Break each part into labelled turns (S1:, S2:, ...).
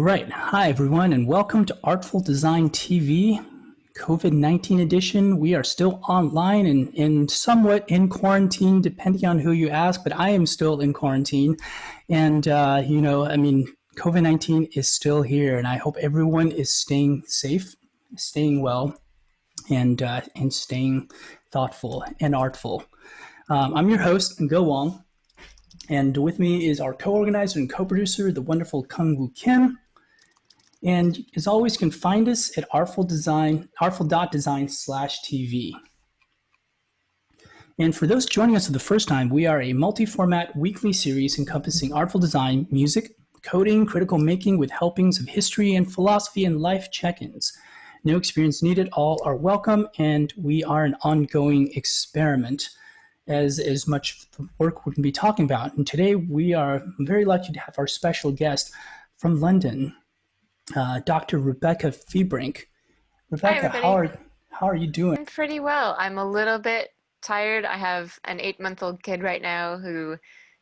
S1: right. Hi, everyone, and welcome to Artful Design TV, COVID-19 edition. We are still online and somewhat in quarantine, depending on who you ask, but I am still in quarantine. And, COVID-19 is still here, and I hope everyone is staying safe, staying well, and staying thoughtful and artful. I'm your host, Go Wong, and with me is our co-organizer and co-producer, the wonderful Kung Woo Kim. And as always, you can find us at artful.design/TV. And for those joining us for the first time, we are a multi-format weekly series encompassing artful design, music, coding, critical making with helpings of history and philosophy and life check-ins. No experience needed, all are welcome, and we are an ongoing experiment as much work we can be talking about. And today we are very lucky to have our special guest from London, Dr. Rebecca Fiebrink. Rebecca,
S2: Hi,
S1: how are you doing?
S2: I'm pretty well. I'm a little bit tired. I have an 8-month-old kid right now who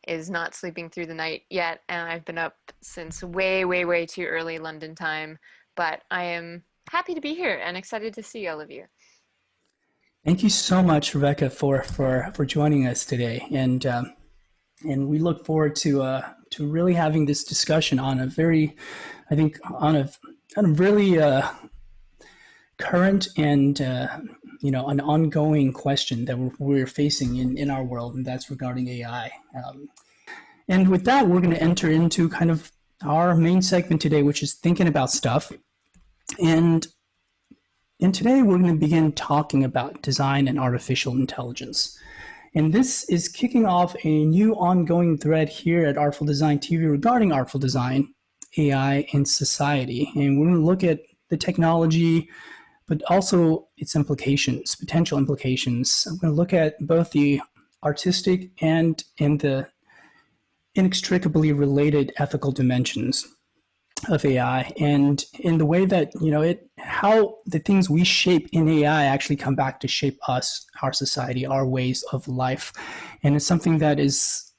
S2: is not sleeping through the night yet, and I've been up since way, way, way too early London time. But I am happy to be here and excited to see all of you.
S1: Thank you so much, Rebecca, for joining us today, and we look forward to really having this discussion on a very, I think, on a really current and an ongoing question that we're facing in our world, and that's regarding AI. And with that, we're going to enter into kind of our main segment today, which is thinking about stuff. And today we're going to begin talking about design and artificial intelligence. And this is kicking off a new ongoing thread here at Artful Design TV regarding artful design, AI, and society. And we're going to look at the technology, but also its implications, potential implications. I'm going to look at both the artistic and the inextricably related ethical dimensions of AI, and in the way that how the things we shape in AI actually come back to shape us, our society, our ways of life. And it's something that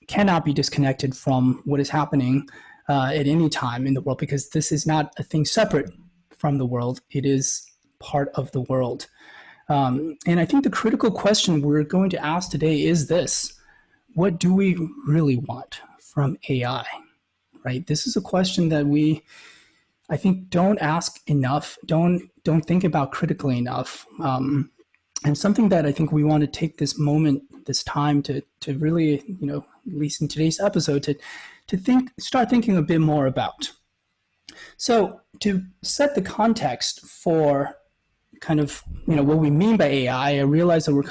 S1: cannot be disconnected from what is happening at any time in the world, because this is not a thing separate from the world. It is part of the world. And I think the critical question we're going to ask today is this: what do we really want from AI? Right? This is a question that I think, don't ask enough, don't think about critically enough, and something that I think we want to take this moment, this time to really, at least in today's episode, to start thinking a bit more about. So to set the context for kind of what we mean by AI, I realize that we're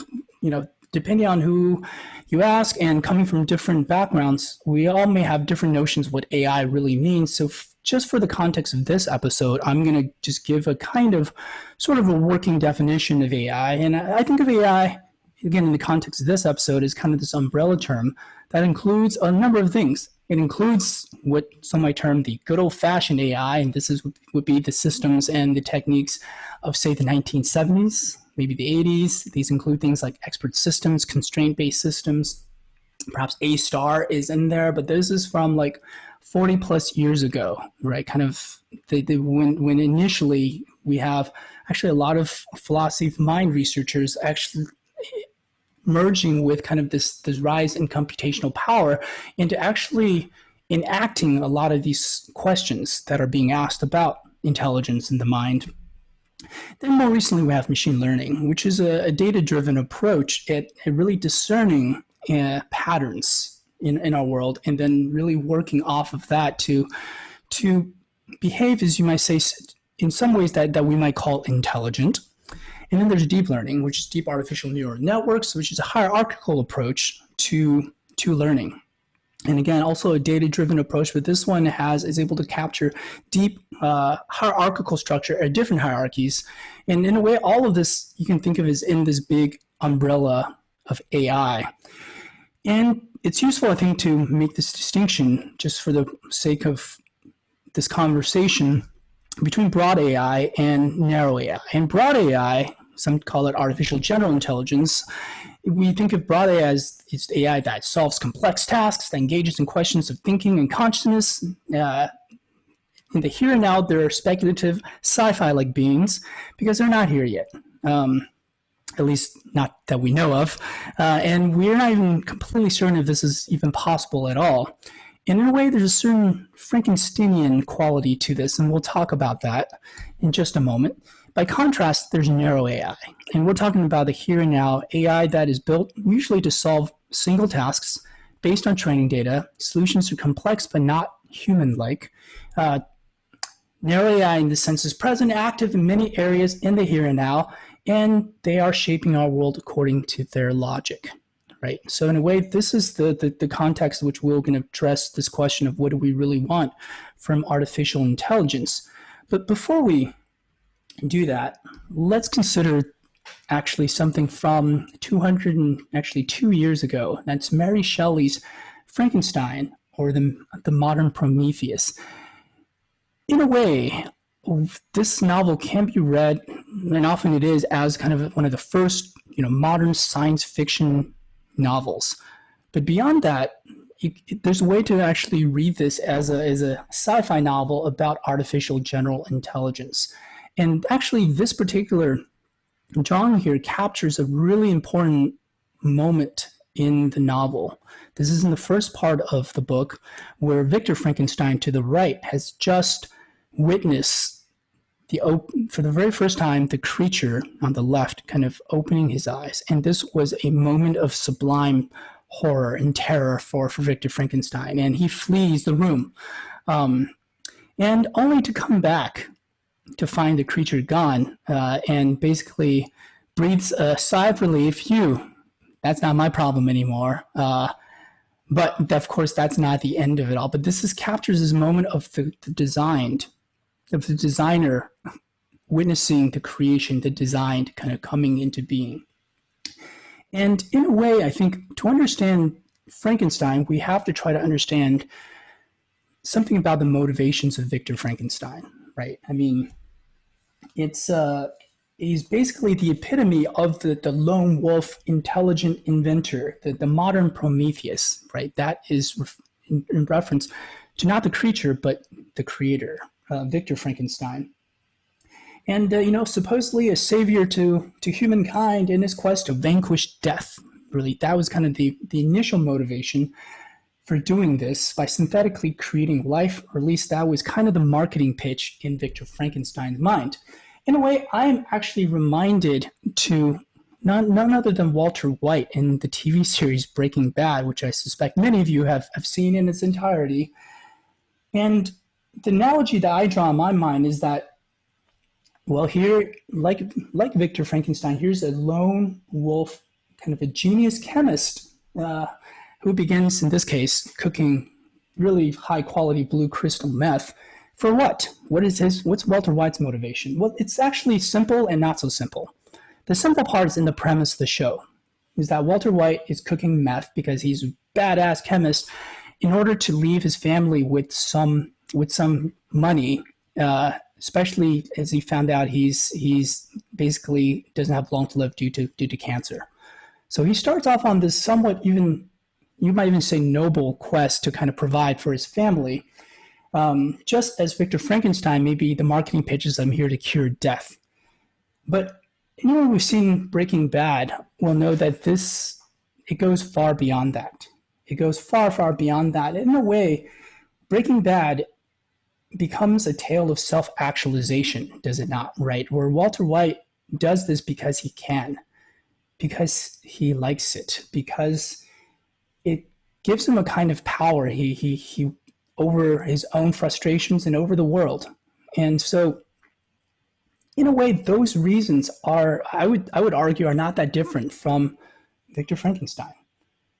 S1: depending on who you ask and coming from different backgrounds, we all may have different notions what AI really means. So just for the context of this episode, I'm going to just give a kind of sort of a working definition of AI. And I think of AI, again, in the context of this episode, as kind of this umbrella term that includes a number of things. It includes what some might term the good old-fashioned AI, and this would be the systems and the techniques of, say, the 1970s, maybe the 80s. These include things like expert systems, constraint-based systems. Perhaps A-star is in there, but this is from like 40 plus years ago, right? Kind of when initially we have actually a lot of philosophy of mind researchers actually merging with kind of this rise in computational power into actually enacting a lot of these questions that are being asked about intelligence in the mind. Then more recently, we have machine learning, which is a data-driven approach at really discerning patterns in our world, and then really working off of that to behave, as you might say, in some ways that we might call intelligent. And then there's deep learning, which is deep artificial neural networks, which is a hierarchical approach to learning. And again, also a data-driven approach, but this one is able to capture deep hierarchical structure at different hierarchies. And in a way, all of this you can think of as in this big umbrella of AI. And it's useful, I think, to make this distinction just for the sake of this conversation between broad AI and narrow AI. And broad AI, some call it artificial general intelligence. We think of broad AI as it's AI that solves complex tasks, that engages in questions of thinking and consciousness, In the here and now, they're speculative sci-fi like beings because they're not here yet. At least not that we know of. And we're not even completely certain if this is even possible at all. And in a way, there's a certain Frankensteinian quality to this, and we'll talk about that in just a moment. By contrast, there's narrow AI, and we're talking about the here and now AI that is built usually to solve single tasks based on training data. Solutions are complex but not human-like. Narrow AI, in this sense, is present, active in many areas in the here and now, and they are shaping our world according to their logic, right? So in a way, this is the context in which we're going to address this question of what do we really want from artificial intelligence. But before we do that, let's consider actually something from 2 years ago. That's Mary Shelley's Frankenstein, or the modern Prometheus. In a way, this novel can be read, and often it is, as kind of one of the first, modern science fiction novels. But beyond that, there's a way to actually read this as a sci-fi novel about artificial general intelligence. And actually, this particular genre here captures a really important moment in the novel. This is in the first part of the book, where Victor Frankenstein, to the right, has just witnessed for the very first time, the creature on the left kind of opening his eyes. And this was a moment of sublime horror and terror for Victor Frankenstein. And he flees the room, and only to come back to find the creature gone, and basically breathes a sigh of relief. That's not my problem anymore. But of course, that's not the end of it all. But this captures this moment of the designer witnessing the creation, the design kind of coming into being. And in a way, I think to understand Frankenstein, we have to try to understand something about the motivations of Victor Frankenstein, right? I mean, he's basically the epitome of the lone wolf intelligent inventor, the modern Prometheus, right? That is in reference to not the creature, but the creator, Victor Frankenstein. And, supposedly a savior to humankind in his quest to vanquish death. Really, that was kind of the initial motivation for doing this, by synthetically creating life, or at least that was kind of the marketing pitch in Victor Frankenstein's mind. In a way, I am actually reminded to none other than Walter White in the TV series Breaking Bad, which I suspect many of you have seen in its entirety. And the analogy that I draw in my mind is that, well, here, like Victor Frankenstein, here's a lone wolf, kind of a genius chemist, who begins, in this case, cooking really high-quality blue crystal meth. For what? What's Walter White's motivation? Well, it's actually simple and not so simple. The simple part is in the premise of the show, is that Walter White is cooking meth because he's a badass chemist in order to leave his family with some money, especially as he found out he's basically doesn't have long to live due to cancer. So he starts off on this somewhat even, you might even say, noble quest to kind of provide for his family. Just as Victor Frankenstein, maybe the marketing pitch is, I'm here to cure death. But anyone who's seen Breaking Bad will know that it goes far beyond that. It goes far, far beyond that. In a way, Breaking Bad becomes a tale of self-actualization, does it not, right? Where Walter White does this because he can, because he likes it, because it gives him a kind of power he over his own frustrations and over the world. And so, in a way, those reasons are, I would argue, are not that different from Victor Frankenstein,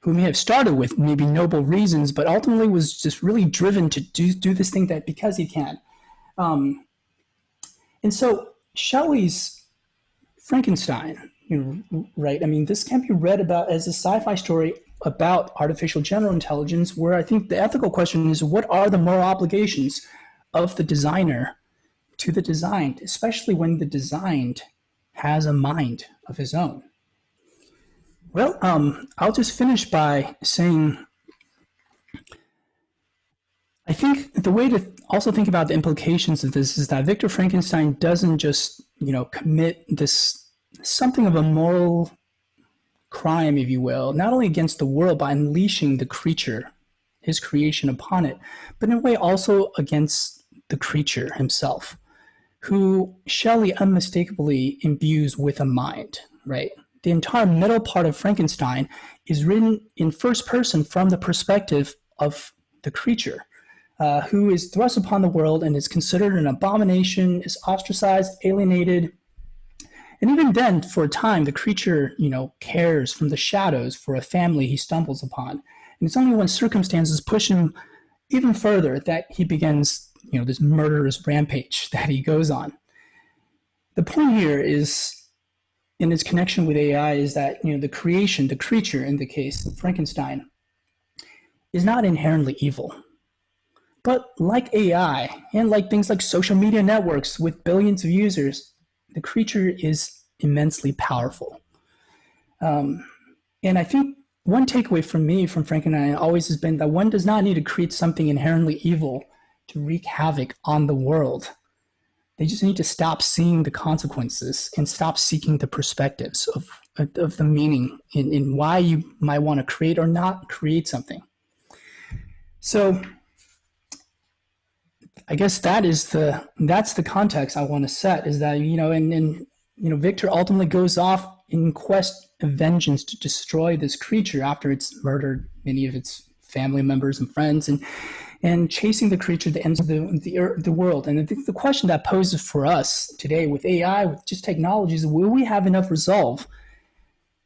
S1: who may have started with maybe noble reasons, but ultimately was just really driven to do this thing that because he can. And so Shelley's Frankenstein, right? I mean, this can be read about as a sci-fi story about artificial general intelligence, where I think the ethical question is, what are the moral obligations of the designer to the designed, especially when the designed has a mind of his own? Well, I'll just finish by saying I think the way to also think about the implications of this is that Victor Frankenstein doesn't just, commit this something of a moral crime, if you will, not only against the world by unleashing the creature, his creation upon it, but in a way also against the creature himself, who Shelley unmistakably imbues with a mind, right? The entire middle part of Frankenstein is written in first person from the perspective of the creature, who is thrust upon the world and is considered an abomination, is ostracized, alienated. And even then, for a time, the creature, cares from the shadows for a family he stumbles upon. And it's only when circumstances push him even further that he begins, this murderous rampage that he goes on. The point here is, in its connection with AI, is that, the creation, the creature in the case of Frankenstein, is not inherently evil. But like AI, and like things like social media networks with billions of users, the creature is immensely powerful. And I think one takeaway from me from Frankenstein always has been that one does not need to create something inherently evil to wreak havoc on the world. They just need to stop seeing the consequences and stop seeking the perspectives of the meaning in why you might want to create or not create something. So I guess that's the context I want to set, is that, and Victor ultimately goes off in quest of vengeance to destroy this creature after it's murdered many of its family members and friends, and chasing the creature to the ends of the world. And I think the question that poses for us today with AI, with just technologies, will we have enough resolve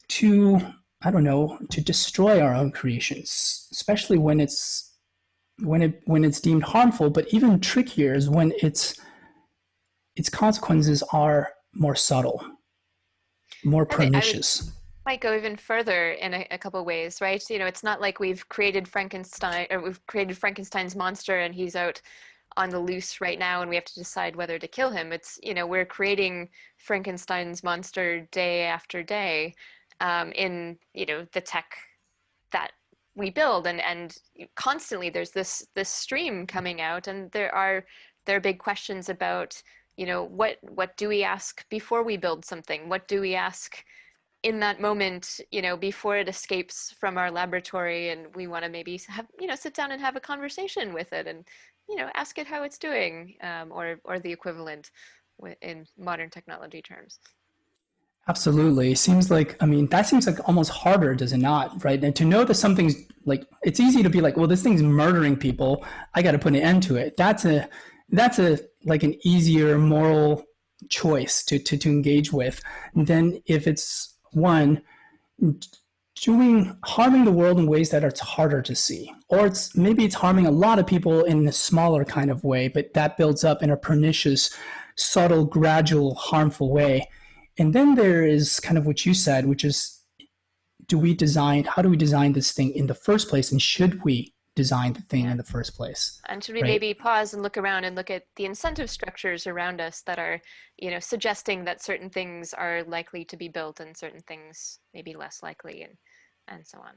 S1: to, to destroy our own creations, especially when it's deemed harmful, but even trickier is when its consequences are more subtle, more pernicious.
S2: Might go even further in a couple of ways, right? It's not like we've created Frankenstein's monster and he's out on the loose right now and we have to decide whether to kill him. It's, we're creating Frankenstein's monster day after day, in, the tech that we build, and constantly there's this stream coming out, and there are big questions about, what do we ask before we build something? What do we ask in that moment, before it escapes from our laboratory, and we want to maybe have, sit down and have a conversation with it, and ask it how it's doing, or the equivalent in modern technology terms.
S1: Absolutely. It seems like, that seems like almost harder, does it not? Right. And to know that something's like, it's easy to be like, well, this thing's murdering people, I got to put an end to it. That's like an easier moral choice to engage with than if it's one harming the world in ways that are harder to see, or it's harming a lot of people in a smaller kind of way, but that builds up in a pernicious, subtle, gradual, harmful way. And then there is kind of what you said, which is, how do we design this thing in the first place, and should we design the thing in the first place?
S2: And should we maybe pause and look around and look at the incentive structures around us that are, suggesting that certain things are likely to be built and certain things maybe less likely, and so on.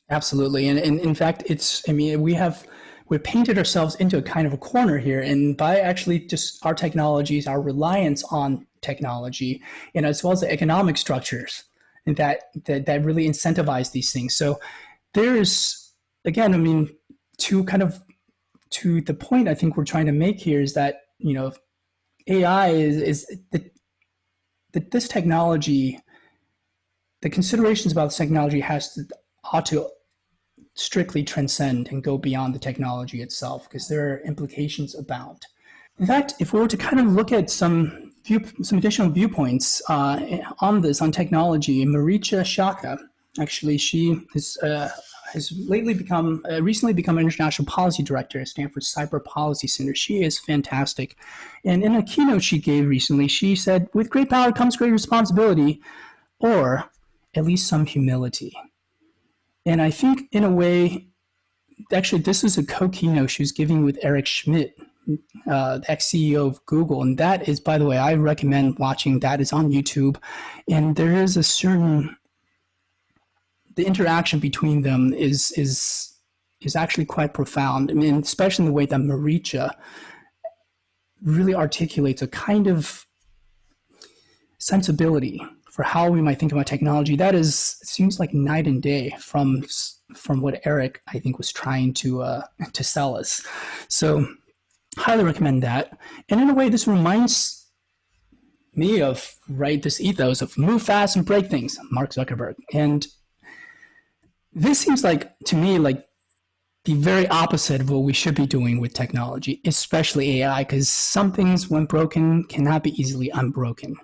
S1: Absolutely. And in fact, we've painted ourselves into a kind of a corner here, and by actually just our technologies, our reliance on technology, and as well as the economic structures that really incentivize these things. So there's, again, to the point I think we're trying to make here is that, AI is that this technology, the considerations about this technology ought to strictly transcend and go beyond the technology itself, because there are implications abound. In fact, if we were to kind of look at some additional viewpoints on technology, Maricha Shaka, actually, she has recently become international policy director at Stanford's Cyber Policy Center. She is fantastic. And in a keynote she gave recently, she said, with great power comes great responsibility, or at least some humility. And I think in a way, actually, this is a co-keynote she was giving with Eric Schmidt, the ex-CEO of Google. And that is, by the way, I recommend watching that. It's on YouTube. And there is the interaction between them is is actually quite profound. I mean, especially in the way that Maricha really articulates a kind of sensibility for how we might think about technology that is, it seems like night and day from what Eric, I think, was trying to sell us. So highly recommend that. And in a way, this reminds me of, right, this ethos of move fast and break things, Mark Zuckerberg. And this seems like, to me, like the very opposite of what we should be doing with technology, especially AI, because some things, when broken, cannot be easily unbroken.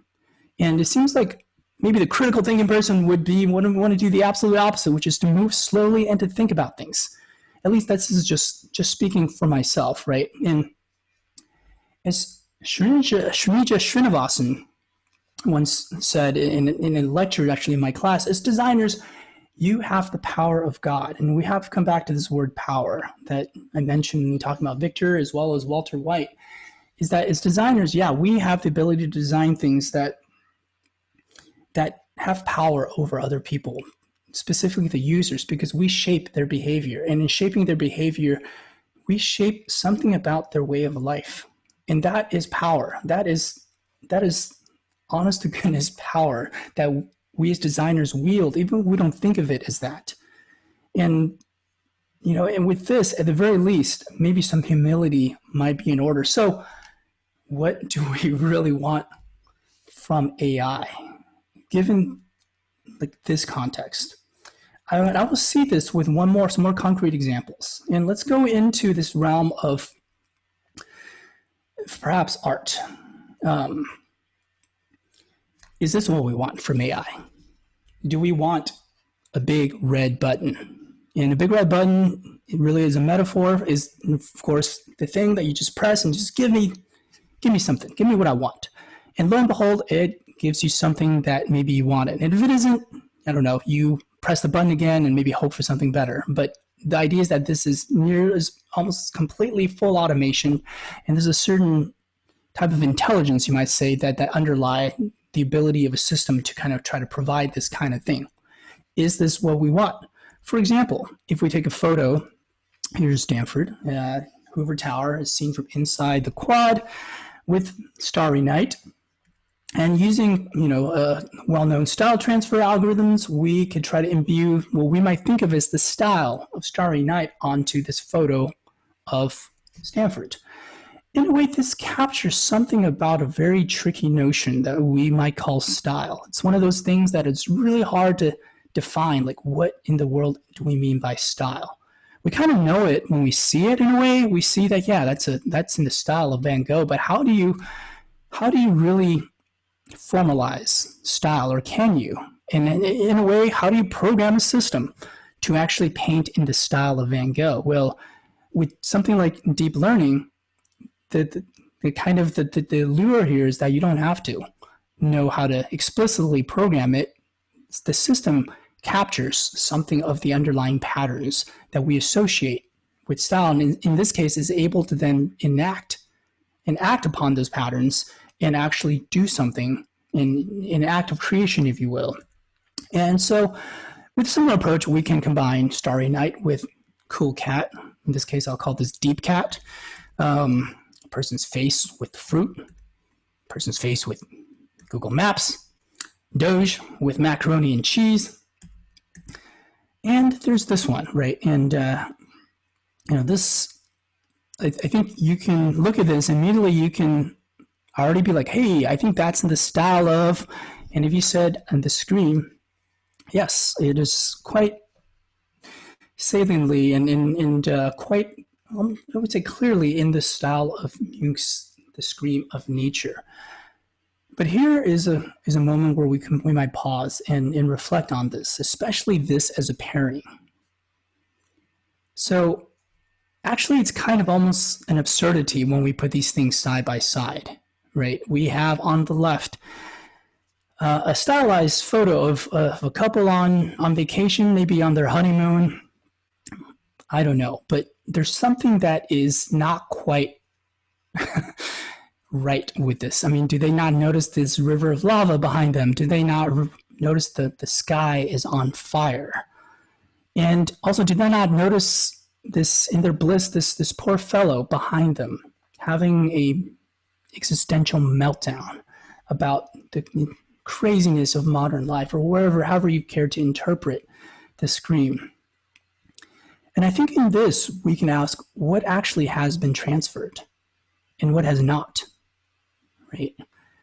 S1: And it seems like maybe the critical thinking person would want to do the absolute opposite, which is to move slowly and to think about things. At least this is just speaking for myself, right? And as Srinivasa Srinivasan once said in a lecture, actually in my class, as designers, you have the power of God. And we have to come back to this word power that I mentioned when talking about Victor as well as Walter White, is that as designers, yeah, we have the ability to design things that have power over other people, specifically the users, because we shape their behavior. And in shaping their behavior, we shape something about their way of life. And that is power. That is honest to goodness power that we as designers wield, even if we don't think of it as that. And, and with this, at the very least, maybe some humility might be in order. So what do we really want from AI, given like this context? I will see this with some more concrete examples. And let's go into this realm of perhaps art. Is this what we want from AI? Do we want a big red button? And a big red button, it really is a metaphor, is of course the thing that you just press and just give me something, give me what I want. And lo and behold, it gives you something that maybe you wanted. And if it isn't, I don't know, you press the button again and maybe hope for something better. But the idea is that this is almost completely full automation, and there's a certain type of intelligence, you might say, that underlie the ability of a system to kind of try to provide this kind of thing. Is this what we want? For example, if we take a photo, here's Stanford, Hoover Tower is seen from inside the quad with starry night. And using, well-known style transfer algorithms, we could try to imbue what we might think of as the style of Starry Night onto this photo of Stanford. In a way, this captures something about a very tricky notion that we might call style. It's one of those things that it's really hard to define, like what in the world do we mean by style? We kind of know it when we see it in a way. We see that, yeah, that's in the style of Van Gogh, but how do you really formalize style, or can you? And in a way, how do you program a system to actually paint in the style of Van Gogh? Well, with something like deep learning, the lure here is that you don't have to know how to explicitly program it. The system captures something of the underlying patterns that we associate with style, and in this case is able to then act upon those patterns and actually do something in an act of creation, if you will. And so with a similar approach, we can combine Starry Night with Cool Cat. In this case, I'll call this Deep Cat. Person's face with fruit. Person's face with Google Maps. Doge with macaroni and cheese. And there's this one, right? And, this, I think you can look at this, immediately you can already be like, hey, I think that's in the style of, and if you said on the screen, yes, it is quite saliently and quite, I would say clearly in the style of Jung's The Scream of Nature. But here is a moment where we might pause and reflect on this, especially this as a pairing. So actually, it's kind of almost an absurdity when we put these things side by side, right? We have on the left a stylized photo of a couple on vacation, maybe on their honeymoon. I don't know, but there's something that is not quite right with this. I mean, do they not notice this river of lava behind them? Do they not notice that the sky is on fire? And also, do they not notice this in their bliss, this poor fellow behind them having a existential meltdown about the craziness of modern life, or however you care to interpret the scream. And I think in this, we can ask what actually has been transferred and what has not, right?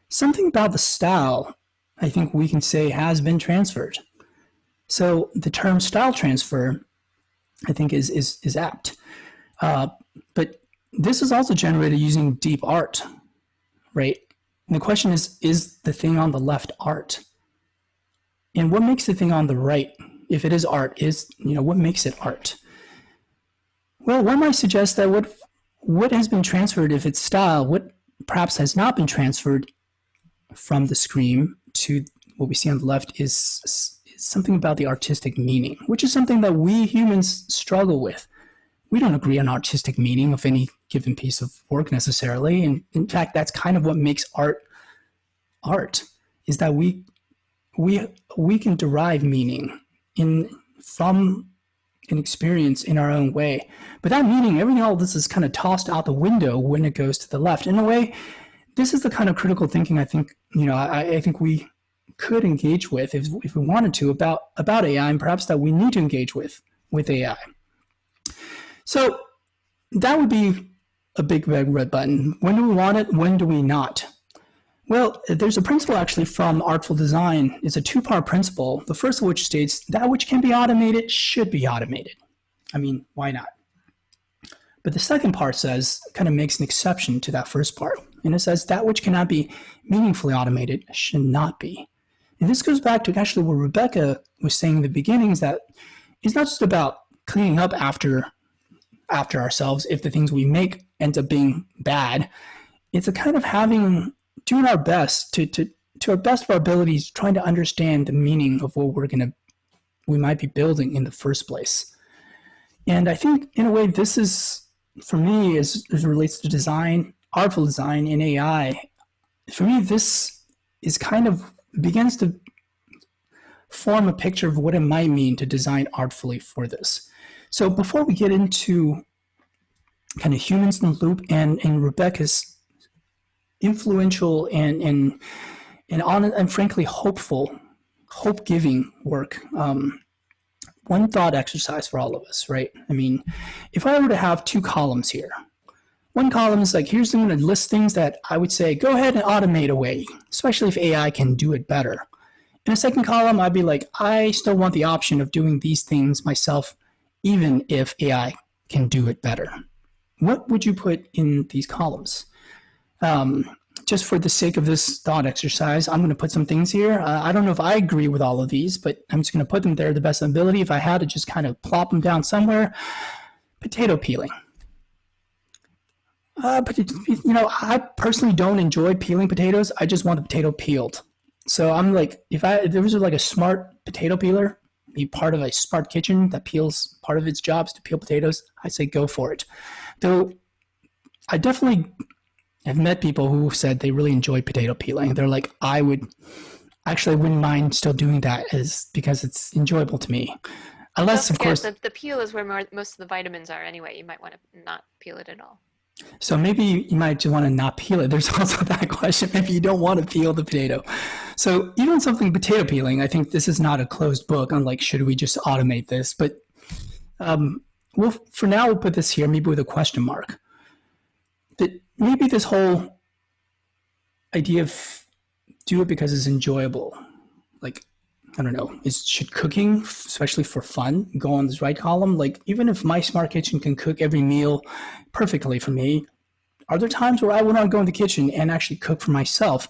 S1: Something about the style, I think we can say has been transferred. So the term style transfer, I think, is apt. But this is also generated using deep art, right? And the question is the thing on the left art? And what makes the thing on the right, if it is art, what makes it art? Well, one might suggest that what has been transferred, if it's style, what perhaps has not been transferred from the scream to what we see on the left is something about the artistic meaning, which is something that we humans struggle with. We don't agree on artistic meaning of any given piece of work necessarily. And in fact, that's kind of what makes art, is that we can derive meaning from an experience in our own way. But that meaning, all of this is kind of tossed out the window when it goes to the left. In a way, this is the kind of critical thinking I think, I think we could engage with if we wanted to about AI, and perhaps that we need to engage with AI. So that would be a big red button. When do we want it? When do we not? Well, there's a principle actually from Artful Design. It's a two-part principle. The first of which states that which can be automated should be automated. I mean, why not? But the second part kind of makes an exception to that first part. And it says that which cannot be meaningfully automated should not be. And this goes back to actually what Rebecca was saying in the beginning, is that it's not just about cleaning up after ourselves if the things we make end up being bad. It's a kind of doing our best to our best of our abilities, trying to understand the meaning of what we might be building in the first place. And I think in a way this is, for me, as it relates to design, artful design in AI, for me this is kind of begins to form a picture of what it might mean to design artfully for this. So before we get into kind of humans in the loop and Rebecca's influential and frankly hope-giving work, one thought exercise for all of us, right? I mean, if I were to have two columns here, one column is like, I'm going to list things that I would say, go ahead and automate away, especially if AI can do it better. In a second column, I'd be like, I still want the option of doing these things myself, even if AI can do it better. What would you put in these columns? Just for the sake of this thought exercise, I'm going to put some things here. I don't know if I agree with all of these, but I'm just going to put them there to the best of ability. If I had to just kind of plop them down somewhere, potato peeling. But I personally don't enjoy peeling potatoes. I just want the potato peeled. So I'm like, if there was like a smart potato peeler, be part of a smart kitchen that peels, part of its jobs to peel potatoes, I say go for it. Though I definitely have met people who said they really enjoy potato peeling. They're like, I wouldn't mind still doing that because it's enjoyable to me. Unless, of course,
S2: the peel is where most of the vitamins are anyway. You might want to not peel it at all.
S1: So maybe you might just want to not peel it. There's also that question. Maybe you don't want to peel the potato. So even something potato peeling, I think this is not a closed book on like, should we just automate this? But for now, we'll put this here, maybe with a question mark. But maybe this whole idea of do it because it's enjoyable, like, I don't know, should cooking, especially for fun, go on this right column? Like, even if my smart kitchen can cook every meal perfectly for me, are there times where I would want to go in the kitchen and actually cook for myself?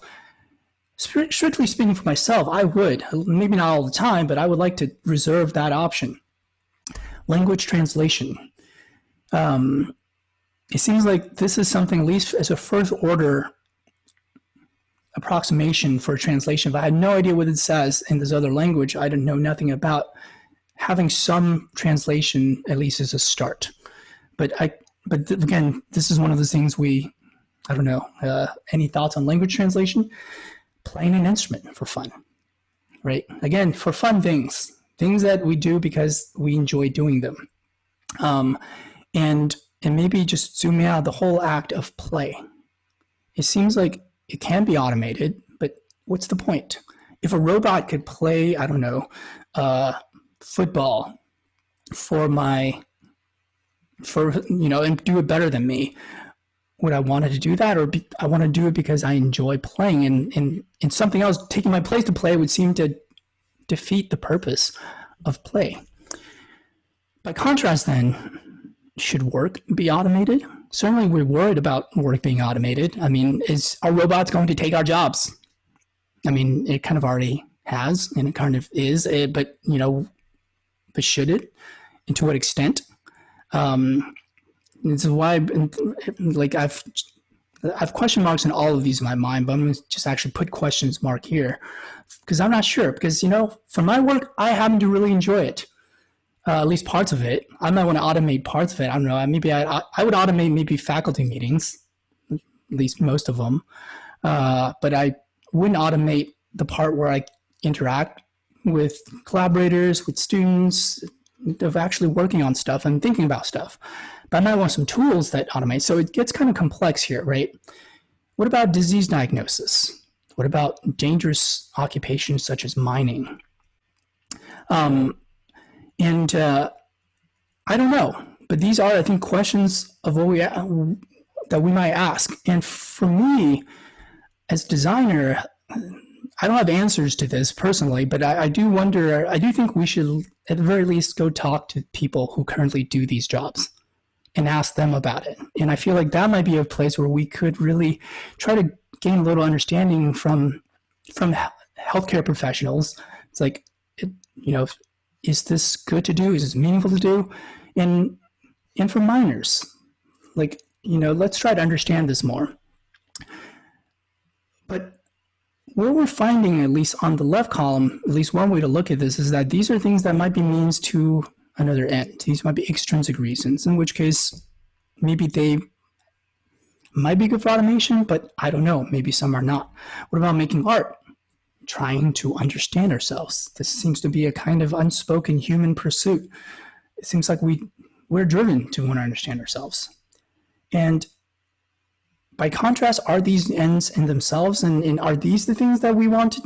S1: Strictly speaking, for myself, I would. Maybe not all the time, but I would like to reserve that option. Language translation. It seems like this is something, at least as a first order approximation for translation, but I had no idea what it says in this other language. I didn't know nothing about having some translation, at least as a start. But again, this is one of those things I don't know. Any thoughts on language translation? Playing an instrument for fun, right? Again, for fun things that we do because we enjoy doing them. um, and and maybe just zooming out the whole act of play. It seems like it can be automated, but what's the point? If a robot could play, I don't know, uh, football for my for and do it better than me, would I want to do that, or I want to do it because I enjoy playing, and something else taking my place to play would seem to defeat the purpose of play. By contrast, then, should work be automated? Certainly, we're worried about work being automated. I mean, are robots going to take our jobs? I mean, it kind of already has, and it kind of is, but but should it? And to what extent? This is why, like, I've question marks in all of these in my mind, but I'm going to just actually put questions mark here because I'm not sure. Because for my work, I happen to really enjoy it, at least parts of it. I might want to automate parts of it. I don't know. Maybe I would automate maybe faculty meetings, at least most of them, but I wouldn't automate the part where I interact with collaborators, with students, of actually working on stuff and thinking about stuff. But I might want some tools that automate. So it gets kind of complex here, right? What about disease diagnosis? What about dangerous occupations such as mining? And I don't know, but these are, I think, questions of that we might ask. And for me, as designer, I don't have answers to this personally, but I do wonder, I do think we should at the very least go talk to people who currently do these jobs and ask them about it. And I feel like that might be a place where we could really try to gain a little understanding from healthcare professionals. It's like, is this good to do? Is this meaningful to do? And for minors, like, let's try to understand this more. But what we're finding, at least on the left column, at least one way to look at this is that these are things that might be means to another end. These might be extrinsic reasons, in which case maybe they might be good for automation, but I don't know. Maybe some are not. What about making art? Trying to understand ourselves. This seems to be a kind of unspoken human pursuit. It seems like we're driven to want to understand ourselves. And by contrast, are these ends in themselves, and are these the things that we want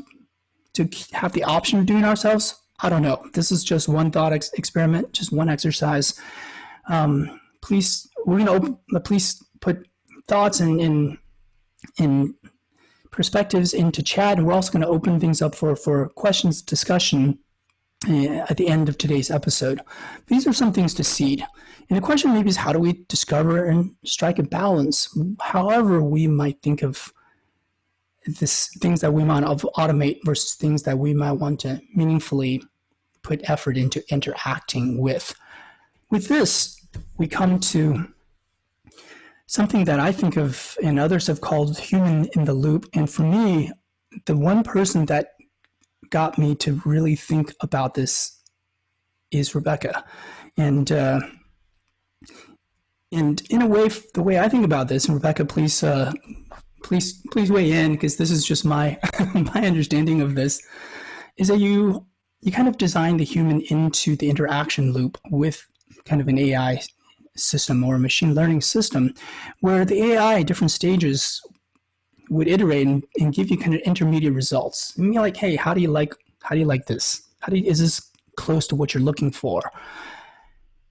S1: to have the option of doing ourselves? I don't know. This is just one thought experiment, just one exercise. Please, we're going to please put thoughts and perspectives into chat, and we're also going to open things up for questions, discussion at the end of today's episode. These are some things to seed. And the question maybe is, how do we discover and strike a balance? However we might think of this, things that we might automate versus things that we might want to meaningfully put effort into interacting with. With this, we come to something that I think of and others have called human in the loop. And for me, the one person that got me to really think about this is Rebecca. And in a way, the way I think about this, and Rebecca, please weigh in, because this is just my my understanding of this, is that you kind of design the human into the interaction loop with kind of an AI system or a machine learning system, where the AI at different stages would iterate and give you kind of intermediate results. And you're like, hey, how do you like this? Is this close to what you're looking for?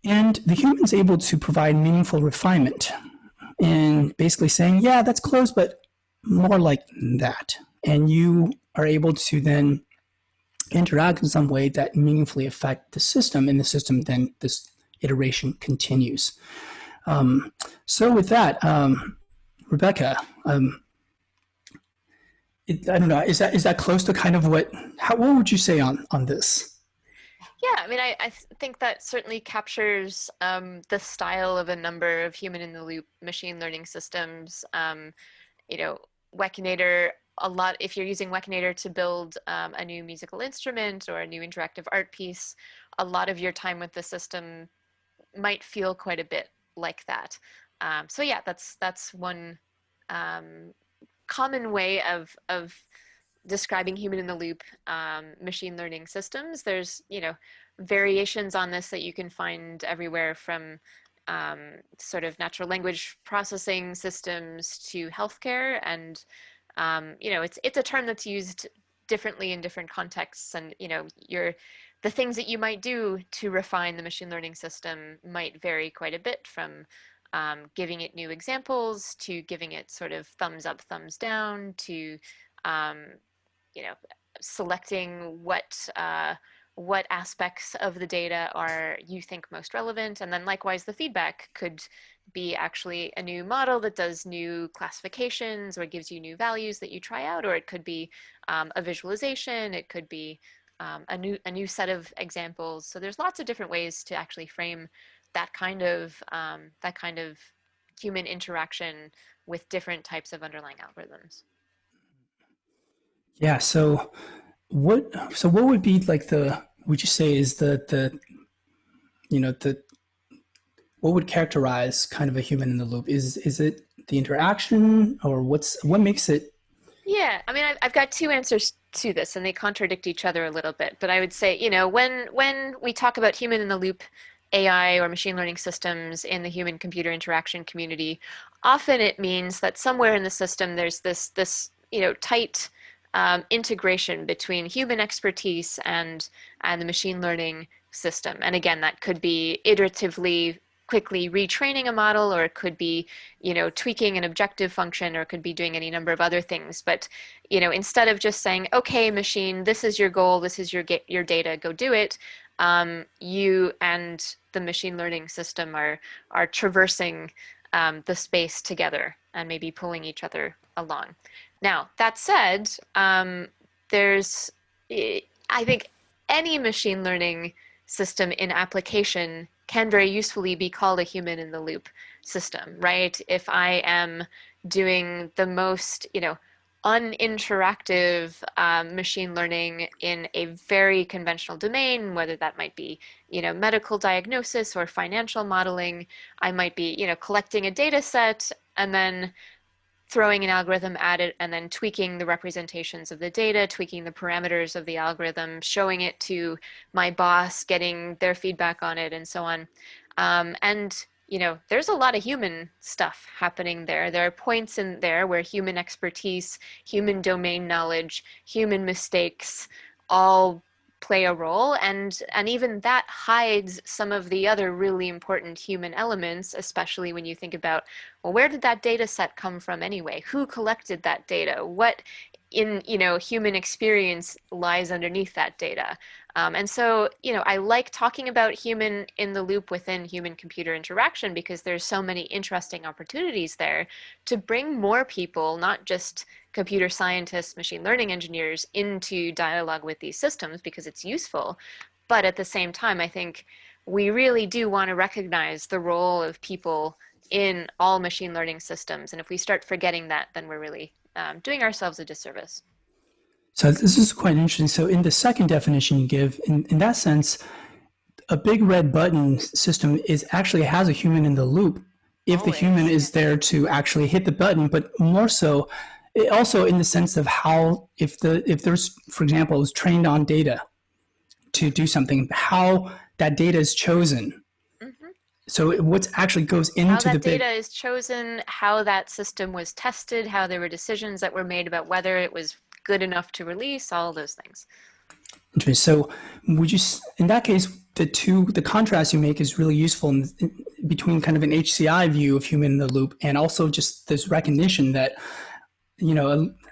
S1: And the human's able to provide meaningful refinement and basically saying, yeah, that's close, but more like that. And you are able to then interact in some way that meaningfully affect the system, and the system then, this iteration continues. So with that, Rebecca, I don't know, is that close to kind of what would you say on this?
S2: Yeah, I mean, I think that certainly captures the style of a number of human-in-the-loop machine learning systems. Wekinator, if you're using Wekinator to build a new musical instrument or a new interactive art piece, a lot of your time with the system might feel quite a bit like that. So yeah, that's one common way of describing human in the loop machine learning systems. There's, variations on this that you can find everywhere from sort of natural language processing systems to healthcare. And, it's a term that's used differently in different contexts. And, the things that you might do to refine the machine learning system might vary quite a bit from giving it new examples to giving it sort of thumbs up, thumbs down to um, you know, selecting what aspects of the data are you think most relevant, and then likewise the feedback could be actually a new model that does new classifications or gives you new values that you try out, or it could be a visualization, it could be a new set of examples. So there's lots of different ways to actually frame that kind of human interaction with different types of underlying algorithms.
S1: Yeah. So what would be like the would you say is the the what would characterize kind of a human in the loop? Is it the interaction or what makes it?
S2: Yeah, I mean, I've got two answers to this, and they contradict each other a little bit. But I would say, when we talk about human in the loop AI or machine learning systems in the human computer interaction community, often it means that somewhere in the system there's this tight integration between human expertise and the machine learning system. And again, that could be iteratively quickly retraining a model, or it could be tweaking an objective function, or it could be doing any number of other things. But instead of just saying, okay, machine, this is your goal, this is your data, go do it, you and the machine learning system are traversing the space together and maybe pulling each other along. Now, that said, there's, I think, any machine learning system in application can very usefully be called a human in the loop system, right? If I am doing the most, uninteractive machine learning in a very conventional domain, whether that might be, medical diagnosis or financial modeling, I might be, collecting a data set and then throwing an algorithm at it and then tweaking the representations of the data, tweaking the parameters of the algorithm, showing it to my boss, getting their feedback on it, and so on. And there's a lot of human stuff happening there. There are points in there where human expertise, human domain knowledge, human mistakes all play a role, and even that hides some of the other really important human elements, especially when you think about, well, where did that data set come from anyway? Who collected that data? What in human experience lies underneath that data? And so I like talking about human in the loop within human computer interaction because there's so many interesting opportunities there to bring more people, not just computer scientists, machine learning engineers, into dialogue with these systems because it's useful. But at the same time, I think we really do want to recognize the role of people in all machine learning systems. And if we start forgetting that, then we're really doing ourselves a disservice.
S1: So this is quite interesting. So in the second definition you give, in that sense, a big red button system is actually has a human in the loop if the human
S2: Always,
S1: is
S2: yes.
S1: there to actually hit the button, but more so also in the sense of how if there's, for example, is trained on data to do something, how that data is chosen.
S2: Hmm.
S1: So what actually goes
S2: How
S1: into the
S2: that data
S1: big.
S2: is chosen, how that system was tested, how there were decisions that were made about whether it was good enough to release, all those things.
S1: So would you, in that case, the contrast you make is really useful between kind of an HCI view of human in the loop and also just this recognition that,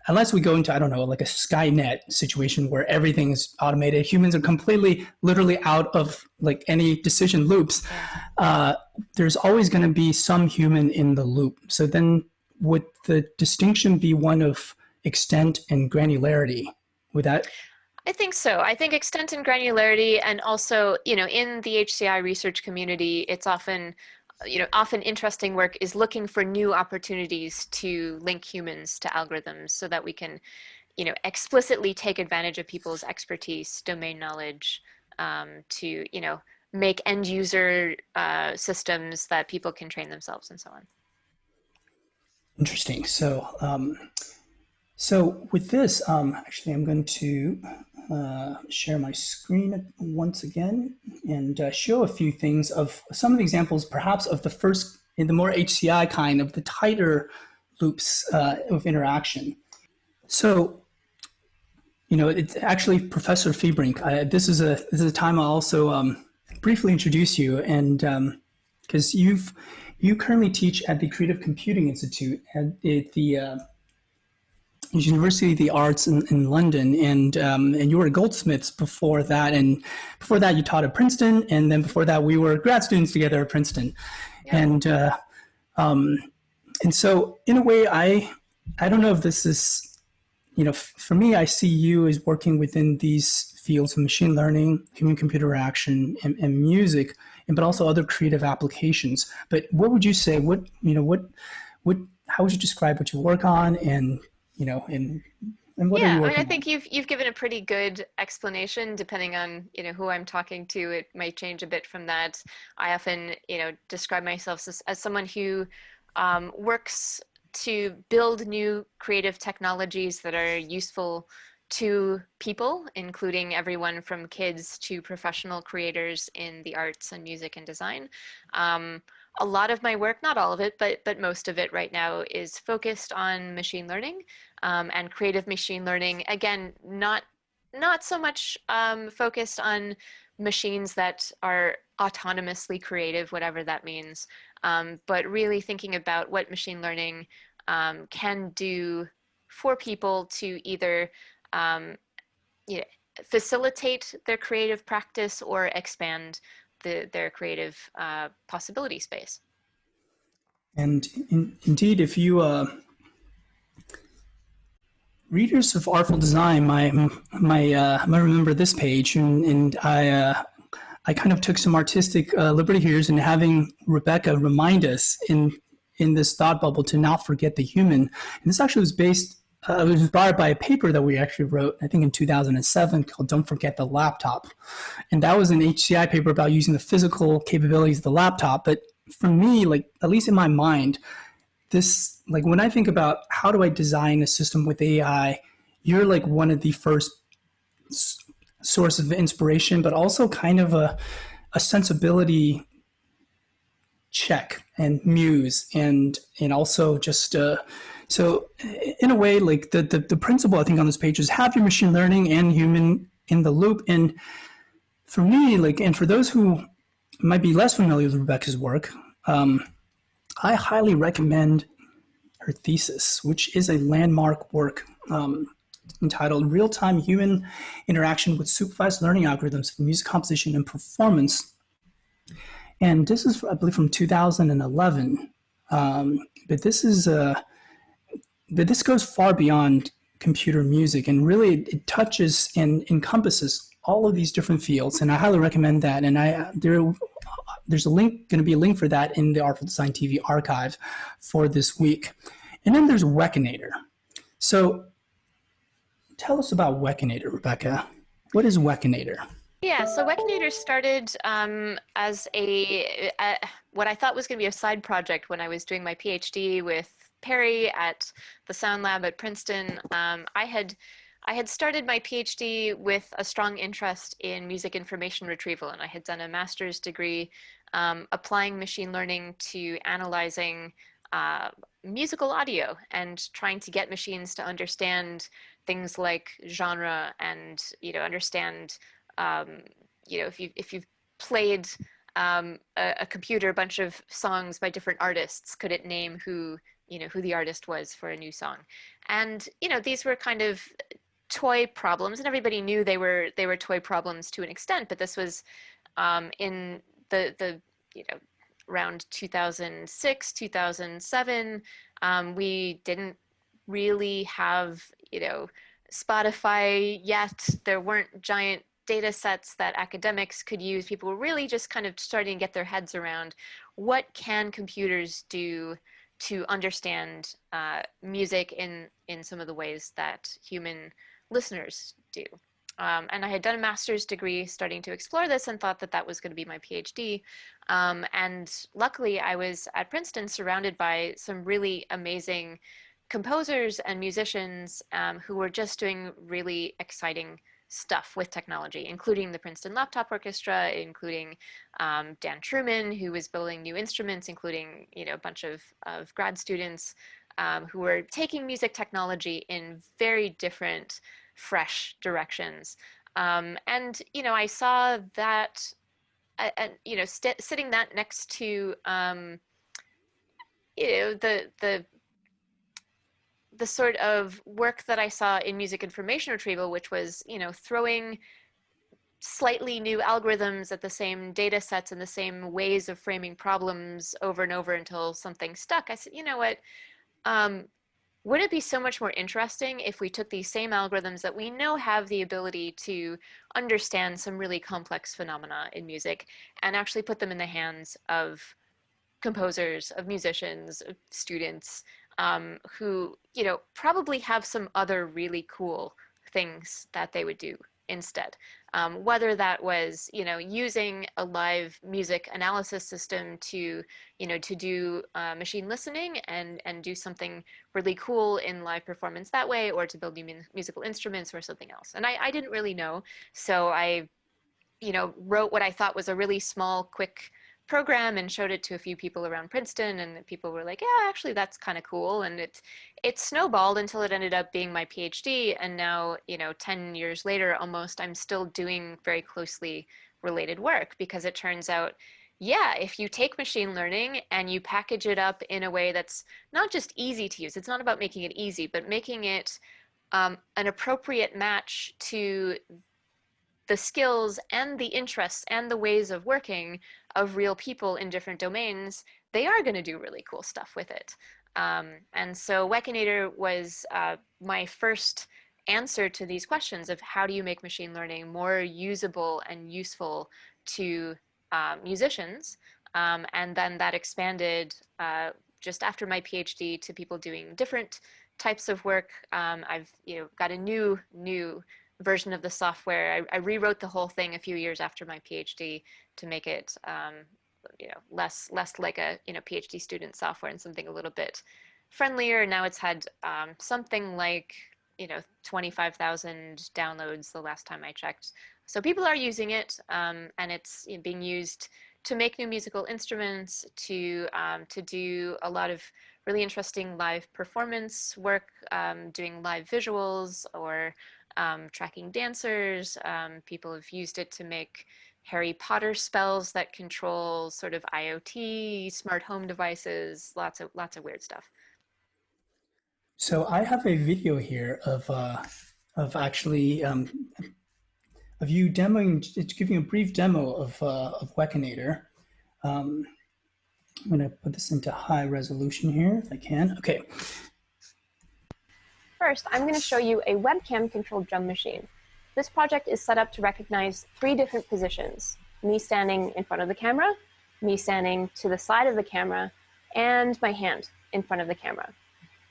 S1: unless we go into, I don't know, like a Skynet situation where everything is automated, humans are completely, literally out of like any decision loops.
S2: Yeah.
S1: Uh, there's always going to be some human in the loop. So then, would the distinction be one of extent and granularity? Would that?
S2: I think so. I think extent and granularity, and also, in the HCI research community, it's often interesting work is looking for new opportunities to link humans to algorithms so that we can, explicitly take advantage of people's expertise, domain knowledge, to, make end user systems that people can train themselves and so on.
S1: Interesting. So with this, actually, I'm going to share my screen once again and show a few things of some of the examples, perhaps of the first, in the more HCI kind of the tighter loops of interaction. So, it's actually Professor Fiebrink. This is a time I'll also briefly introduce you, and because you currently teach at the Creative Computing Institute at the University of the Arts in London, and you were at Goldsmiths before that, and before that you taught at Princeton, and then before that we were grad students together at Princeton,
S2: Yep.
S1: and and so in a way I don't know if this is, for me, I see you as working within these fields of machine learning, human computer interaction, and music, and but also other creative applications. But what would you say? What how would you describe what you work on, and and what are
S2: Yeah,
S1: you
S2: I mean, I
S1: working on?
S2: think you've given a pretty good explanation. Depending on, who I'm talking to, it might change a bit from that. I often, describe myself as someone who works to build new creative technologies that are useful to people, including everyone from kids to professional creators in the arts and music and design. Um, a lot of my work, not all of it, but most of it right now is focused on machine learning and creative machine learning. Again, not so much focused on machines that are autonomously creative, whatever that means, but really thinking about what machine learning can do for people to either um, you know, facilitate their creative practice or expand their creative possibility space.
S1: And indeed, if you readers of Artful Design might remember this page, and I kind of took some artistic liberty here in having Rebecca remind us in this thought bubble to not forget the human. And this actually was based. It was inspired by a paper that we actually wrote, I think, in 2007, called "Don't Forget the Laptop," and that was an HCI paper about using the physical capabilities of the laptop. But for me, like at least in my mind, this like when I think about how do I design a system with AI, you're like one of the first source of inspiration, but also kind of a sensibility check and muse, and also just so in a way, like the principle I think on this page is have your machine learning and human in the loop. And for me, like, and for those who might be less familiar with Rebecca's work, I highly recommend her thesis, which is a landmark work entitled Real-Time Human Interaction with Supervised Learning Algorithms for Music Composition and Performance. And this is, I believe, from 2011. But this is, but this goes far beyond computer music, and really it touches and encompasses all of these different fields. And I highly recommend that. And there's going to be a link for that in the Artful Design TV archive for this week. And then there's Wekinator. So tell us about Wekinator, Rebecca. What is Wekinator?
S2: Yeah, so Wekinator started as what I thought was going to be a side project when I was doing my PhD with Perry at the Sound Lab at Princeton. I had started my PhD with a strong interest in music information retrieval, and I had done a master's degree applying machine learning to analyzing uh, musical audio and trying to get machines to understand things like genre and understand um, if you've played a computer a bunch of songs by different artists, could it name who the artist was for a new song? And these were kind of toy problems, and everybody knew they were toy problems to an extent. But this was in the around 2006, 2007. We didn't really have Spotify yet. There weren't giant data sets that academics could use. People were really just kind of starting to get their heads around what can computers do to understand music in some of the ways that human listeners do. And I had done a master's degree starting to explore this and thought that that was going to be my PhD. And luckily, I was at Princeton surrounded by some really amazing composers and musicians who were just doing really exciting stuff with technology, including the Princeton Laptop Orchestra, including Dan Truman, who was building new instruments, including a bunch of grad students who were taking music technology in very different, fresh directions. And I saw that, and sitting that next to the sort of work that I saw in music information retrieval, which was throwing slightly new algorithms at the same data sets and the same ways of framing problems over and over until something stuck. I said, you know what? Would it be so much more interesting if we took these same algorithms that we know have the ability to understand some really complex phenomena in music and actually put them in the hands of composers, of musicians, of students who, probably have some other really cool things that they would do instead. Whether that was, using a live music analysis system to, to do machine listening and do something really cool in live performance that way, or to build new musical instruments or something else. And I didn't really know. So I, wrote what I thought was a really small, quick program and showed it to a few people around Princeton, and people were like, yeah, actually that's kind of cool. And it snowballed until it ended up being my PhD. And now, 10 years later, almost, I'm still doing very closely related work, because it turns out, yeah, if you take machine learning and you package it up in a way that's not just easy to use, it's not about making it easy, but making it an appropriate match to the skills and the interests and the ways of working of real people in different domains, they are going to do really cool stuff with it. And so Wekinator was my first answer to these questions of how do you make machine learning more usable and useful to musicians. And then that expanded just after my PhD to people doing different types of work. I've got a new version of the software. I rewrote the whole thing a few years after my PhD to make it less like a PhD student software and something a little bit friendlier. Now it's had something like 25,000 downloads the last time I checked. So people are using it, and it's being used to make new musical instruments, to do a lot of really interesting live performance work, doing live visuals, or tracking dancers. People have used it to make Harry Potter spells that control sort of IoT, smart home devices, lots of weird stuff.
S1: So I have a video here of actually of you demoing, it's giving a brief demo of Wekinator. I'm going to put this into high resolution here if I can. Okay.
S3: First, I'm going to show you a webcam-controlled drum machine. This project is set up to recognize 3 different positions: me standing in front of the camera, me standing to the side of the camera, and my hand in front of the camera.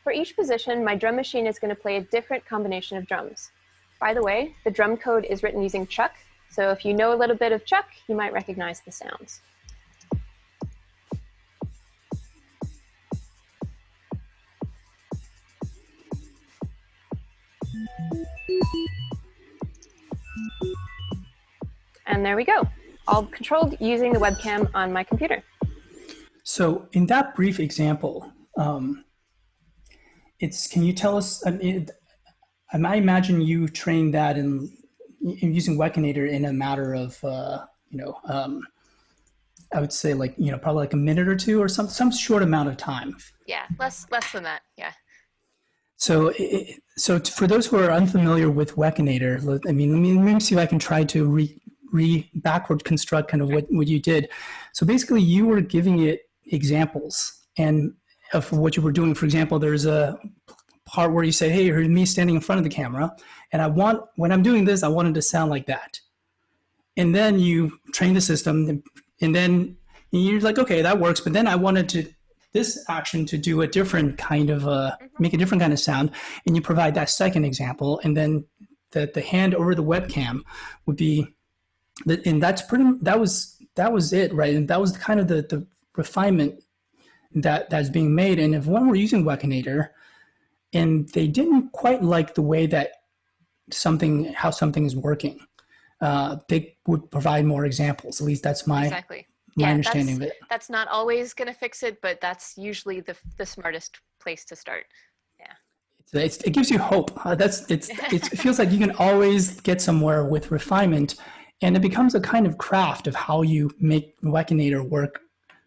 S3: For each position, my drum machine is going to play a different combination of drums. By the way, the drum code is written using Chuck, so if you know a little bit of Chuck, you might recognize the sounds. And there we go, all controlled using the webcam on my computer.
S1: So in that brief example, can you tell us, I imagine you trained that in using Wekinator in a matter of, I would say probably like a minute or two or some short amount of time.
S2: Yeah, less than that, yeah.
S1: So for those who are unfamiliar with Wekinator, let me see if I can try to backward construct kind of what you did. So basically you were giving it examples and of what you were doing. For example, there's a part where you say, hey, here's me standing in front of the camera, and when I'm doing this, I want it to sound like that. And then you train the system, and then you're like, okay, that works, but then I wanted this action to do a different kind of, make a different kind of sound, and you provide that second example, and then the hand over the webcam would be, and that was it, right? And that was kind of the refinement that's being made. And if when we're using Wekinator, and they didn't quite like the way that how something is working. They would provide more examples. At least that's
S2: Exactly.
S1: my
S2: Yeah,
S1: understanding of it.
S2: that's not always going to fix it, but that's usually the smartest place to start. Yeah.
S1: It gives you hope. It feels like you can always get somewhere with refinement, and it becomes a kind of craft of how you make Wekinator work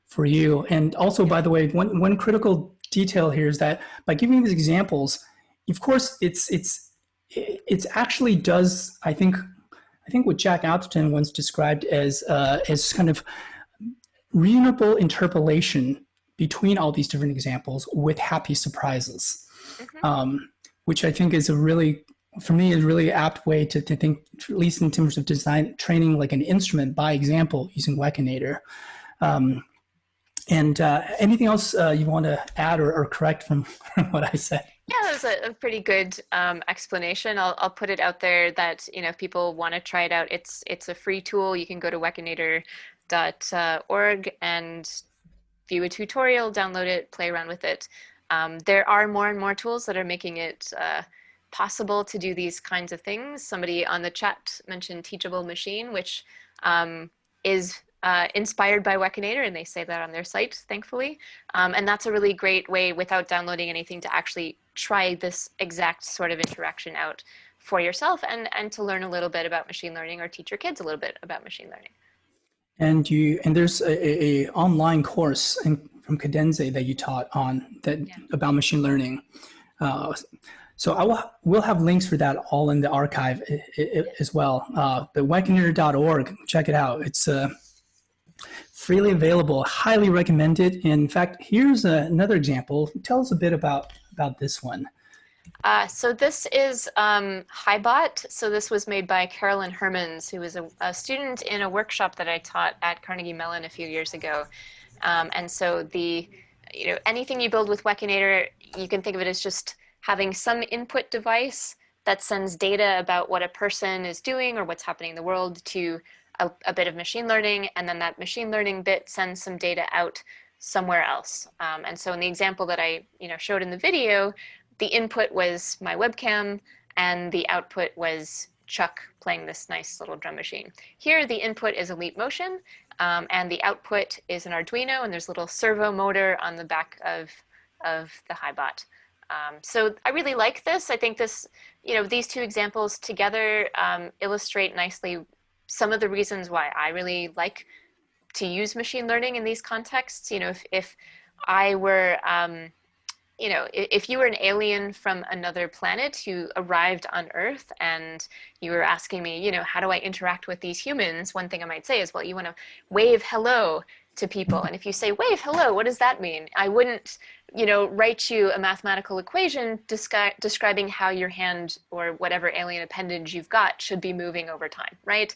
S1: for you. And also, by the way, one critical detail here is that by giving these examples, of course, it's actually does, I think what Jack Atherton once described as kind of reasonable interpolation between all these different examples with happy surprises, which I think is for me, is a really apt way to think, at least in terms of design training like an instrument by example using Wekinator. And anything else you want to add or correct from what I said?
S2: Yeah, that was a pretty good explanation. I'll put it out there that, if people want to try it out, it's a free tool. You can go to wekinator.org and view a tutorial, download it, play around with it. There are more and more tools that are making it possible to do these kinds of things. Somebody on the chat mentioned Teachable Machine, which is inspired by Wekinator, and they say that on their site, thankfully. And that's a really great way, without downloading anything, to actually try this exact sort of interaction out for yourself and to learn a little bit about machine learning, or teach your kids a little bit about machine learning.
S1: And there's a online course from Cadenza that you taught about machine learning. So we'll have links for that all in the archive as well. But Wekinator.org, check it out. It's freely available, highly recommended. In fact, here's another example. Tell us a bit about this one.
S2: So this is Highbot. So this was made by Carolyn Hermans, who was a student in a workshop that I taught at Carnegie Mellon a few years ago. And so anything you build with Wekinator, you can think of it as just having some input device that sends data about what a person is doing or what's happening in the world to a bit of machine learning, and then that machine learning bit sends some data out somewhere else. And so in the example that I showed in the video, the input was my webcam and the output was Chuck playing this nice little drum machine. Here the input is a Leap Motion, and the output is an Arduino, and there's a little servo motor on the back of the Highbot. So I really like this. I think these two examples together illustrate nicely some of the reasons why I really like to use machine learning in these contexts. If I were, if you were an alien from another planet who arrived on Earth and you were asking me, how do I interact with these humans? One thing I might say is, well, you want to wave hello to people. And if you say wave hello, what does that mean? I wouldn't, write you a mathematical equation describing how your hand or whatever alien appendage you've got should be moving over time, right?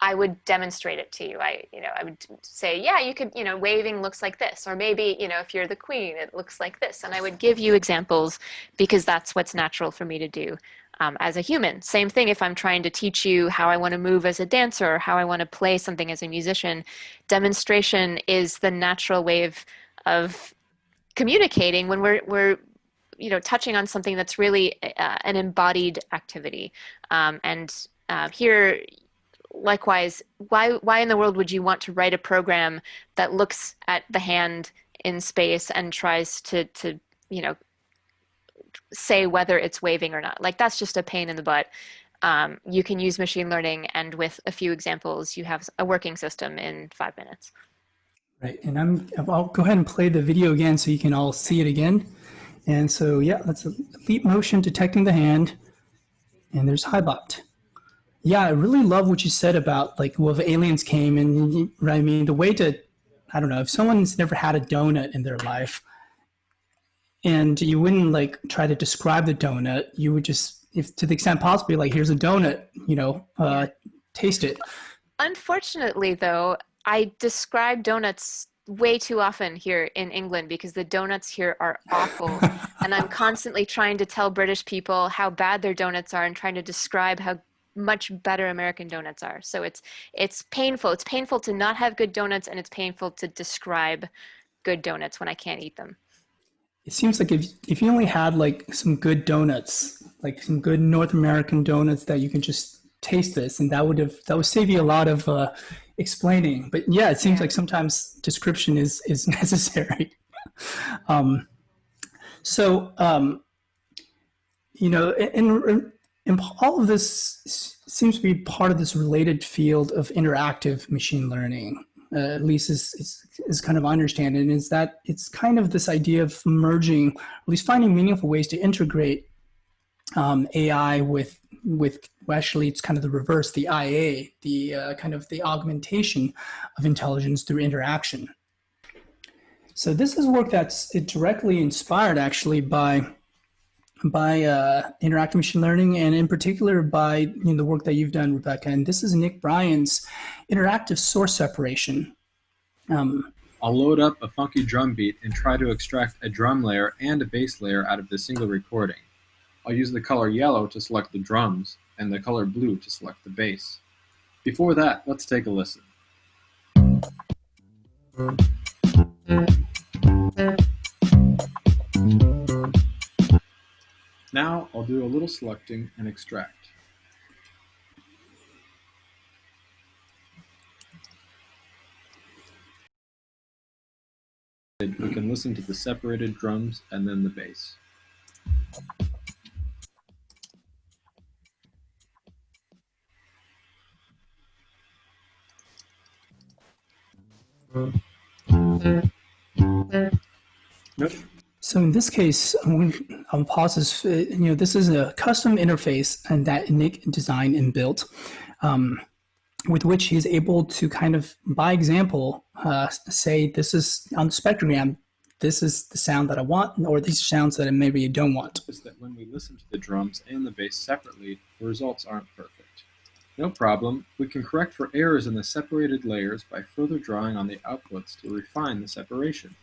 S2: I would demonstrate it to you. I would say, yeah, you could, waving looks like this, or maybe, if you're the queen, it looks like this. And I would give you examples because that's what's natural for me to do as a human. Same thing if I'm trying to teach you how I want to move as a dancer or how I want to play something as a musician. Demonstration is the natural way of communicating when we're touching on something that's really an embodied activity. Here, likewise, why in the world would you want to write a program that looks at the hand in space and tries to say whether it's waving or not? Like, that's just a pain in the butt. You can use machine learning, and with a few examples, you have a working system in 5 minutes.
S1: Right, and I'll go ahead and play the video again so you can all see it again. And so, yeah, that's a Leap Motion detecting the hand, and there's Highbot. Yeah, I really love what you said about if aliens came and, right, I mean, the way to, I don't know, if someone's never had a donut in their life and you wouldn't try to describe the donut, you would just, if to the extent possible, here's a donut, taste it.
S2: Unfortunately, though, I describe donuts way too often here in England because the donuts here are awful. And I'm constantly trying to tell British people how bad their donuts are and trying to describe how much better American donuts are. So it's painful. It's painful to not have good donuts, and it's painful to describe good donuts when I can't eat them.
S1: it seems like if you only had like some good donuts, like some good North American donuts that you can just taste this, and that would save you a lot of explaining. But yeah, it seems
S2: Yeah.
S1: like sometimes description is necessary. um, so you know, and all of this seems to be part of this related field of interactive machine learning. At least is kind of understanding, is that it's kind of this idea of merging, or at least finding meaningful ways to integrate AI with well, actually it's kind of the reverse, the IA, the kind of the augmentation of intelligence through interaction. So this is work that's directly inspired actually by interactive machine learning, and in particular by the work that you've done, Rebecca. And this is Nick Bryan's interactive source separation.
S4: I'll load up a funky drum beat and try to extract a drum layer and a bass layer out of the single recording. I'll use the color yellow to select the drums and the color blue to select the bass. Before that, let's take a listen. Now I'll do a little selecting and extract. We can listen to the separated drums and then the bass. Nope.
S1: So in this case, I'll pause this. This is a custom interface and that Nick designed and built, with which he's able to kind of, by example, say this is on the spectrogram, this is the sound that I want, or these are sounds that maybe you don't want.
S4: Notice that when we listen to the drums and the bass separately, the results aren't perfect. No problem, we can correct for errors in the separated layers by further drawing on the outputs to refine the separation.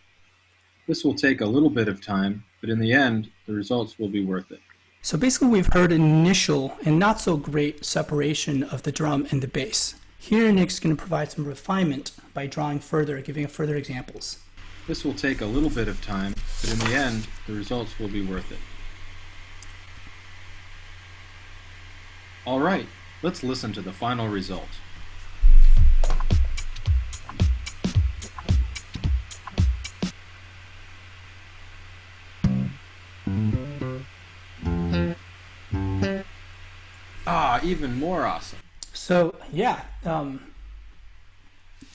S4: This will take a little bit of time, but in the end, the results will be worth it.
S1: So basically we've heard initial and not so great separation of the drum and the bass. Here Nick's going to provide some refinement by drawing further, giving further examples.
S4: This will take a little bit of time, but in the end, the results will be worth it. Alright, let's listen to the final result. Even more awesome.
S1: So yeah,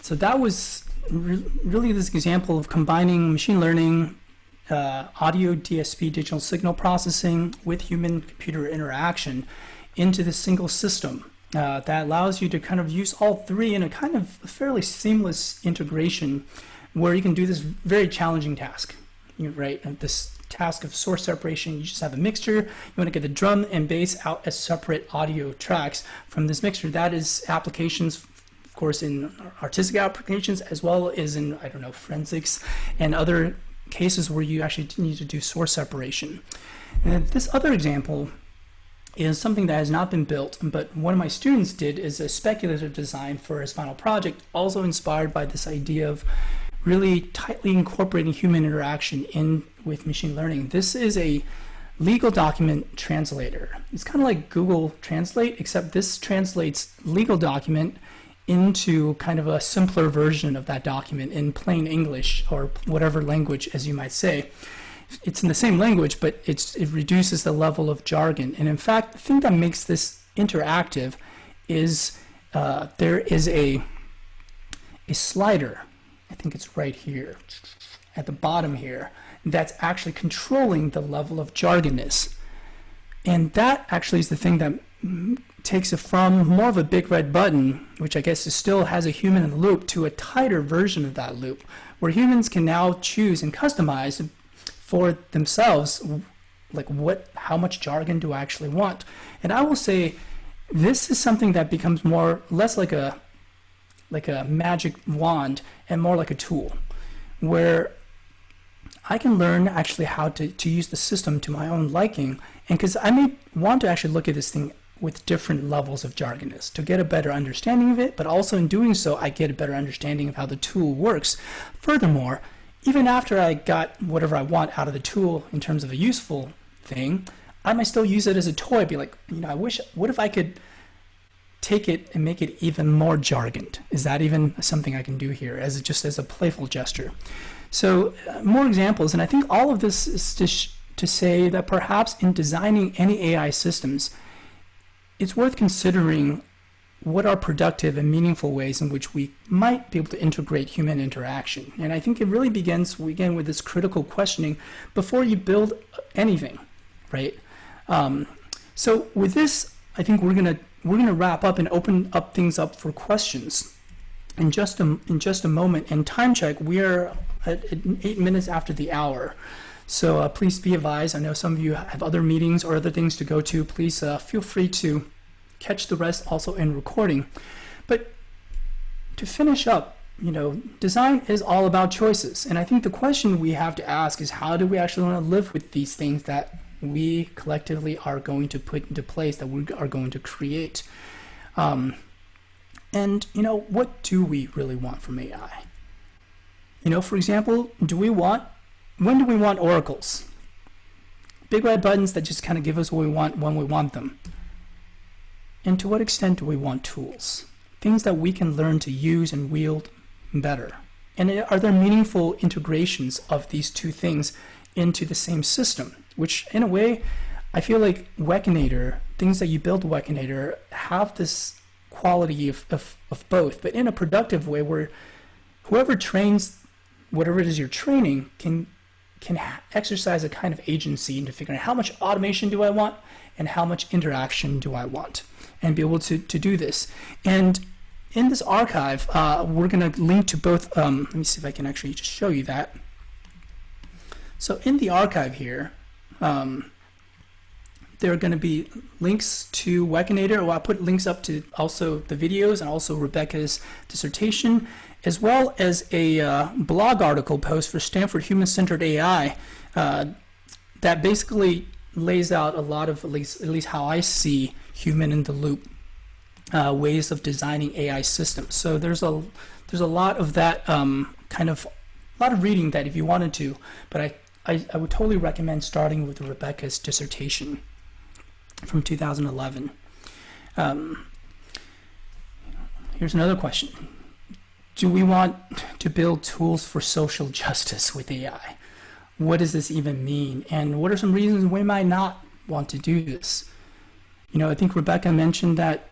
S1: so that was really this example of combining machine learning, audio DSP, digital signal processing, with human-computer interaction into this single system that allows you to kind of use all three in a kind of fairly seamless integration, where you can do this very challenging task, right? And this task of source separation, you just have a mixture. You want to get the drum and bass out as separate audio tracks from this mixture. That is applications, of course, in artistic applications, as well as in, I don't know, forensics and other cases where you actually need to do source separation. And this other example is something that has not been built, but one of my students did is a speculative design for his final project, also inspired by this idea of really tightly incorporating human interaction in with machine learning. This is a legal document translator. It's kind of like Google Translate, except this translates legal document into kind of a simpler version of that document in plain English, or whatever language, as you might say. It's in the same language, but it reduces the level of jargon. And in fact, the thing that makes this interactive is there is a slider, I think it's right here, at the bottom here, that's actually controlling the level of jargonness. And that actually is the thing that takes it from more of a big red button, which I guess still has a human in the loop, to a tighter version of that loop, where humans can now choose and customize for themselves, like how much jargon do I actually want. And I will say this is something that becomes less like a magic wand and more like a tool, where I can learn actually how to use the system to my own liking, and because I may want to actually look at this thing with different levels of jargonness to get a better understanding of it, but also in doing so I get a better understanding of how the tool works. Furthermore, even after I got whatever I want out of the tool in terms of a useful thing, I might still use it as a toy. Be like, what if I could take it and make it even more jargoned? Is that even something I can do here just as a playful gesture? So more examples, and I think all of this is to say that perhaps in designing any AI systems, it's worth considering what are productive and meaningful ways in which we might be able to integrate human interaction. And I think it really begins, again, with this critical questioning before you build anything, right? So with this, I think we're gonna wrap up and open up things up for questions in just a moment. And time check, we are at 8 minutes after the hour. So please be advised. I know some of you have other meetings or other things to go to. Please feel free to catch the rest also in recording. But to finish up, design is all about choices. And I think the question we have to ask is, how do we actually want to live with these things that we collectively are going to put into place, that we are going to create? And what do we really want from AI? For example, when do we want oracles? Big red buttons that just kind of give us what we want when we want them. And to what extent do we want tools? Things that we can learn to use and wield better. And are there meaningful integrations of these two things into the same system? Which, in a way, I feel like Wekinator, things that you build Wekinator, have this quality of both, but in a productive way where whoever trains whatever it is you're training can exercise a kind of agency into figuring out how much automation do I want and how much interaction do I want, and be able to do this. And in this archive, we're going to link to both. Let me see if I can actually just show you that. So in the archive here, there are going to be links to Wekinator. I'll put links up to also the videos and also Rebecca's dissertation, as well as a blog article post for Stanford Human-Centered AI that basically lays out a lot of, at least how I see human-in-the-loop ways of designing AI systems. So there's a lot of that a lot of reading that if you wanted to, but I would totally recommend starting with Rebecca's dissertation from 2011. Here's another question. Do we want to build tools for social justice with AI? What does this even mean? And what are some reasons we might not want to do this? I think Rebecca mentioned that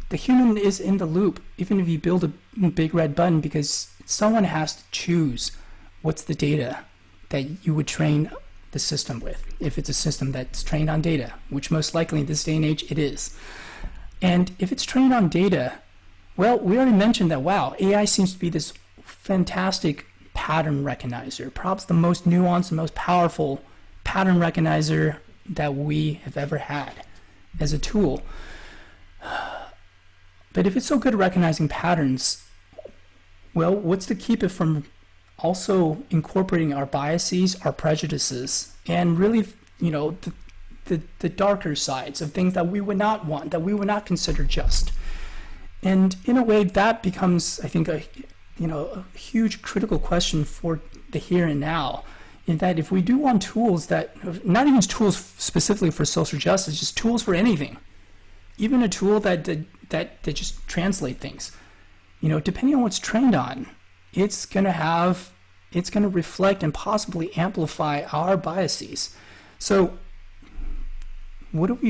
S1: the human is in the loop, even if you build a big red button, because someone has to choose what's the data that you would train the system with, if it's a system that's trained on data, which most likely in this day and age it is. And if it's trained on data, well, we already mentioned that, wow, AI seems to be this fantastic pattern recognizer, perhaps the most nuanced and most powerful pattern recognizer that we have ever had as a tool. But if it's so good at recognizing patterns, well, what's to keep it from also incorporating our biases, our prejudices, and really, the darker sides of things that we would not want, that we would not consider just? And in a way, that becomes, I think, a huge critical question for the here and now, in that if we do want tools that, not even tools specifically for social justice, just tools for anything, even a tool that just translate things, depending on what's trained on, it's going to reflect and possibly amplify our biases. So what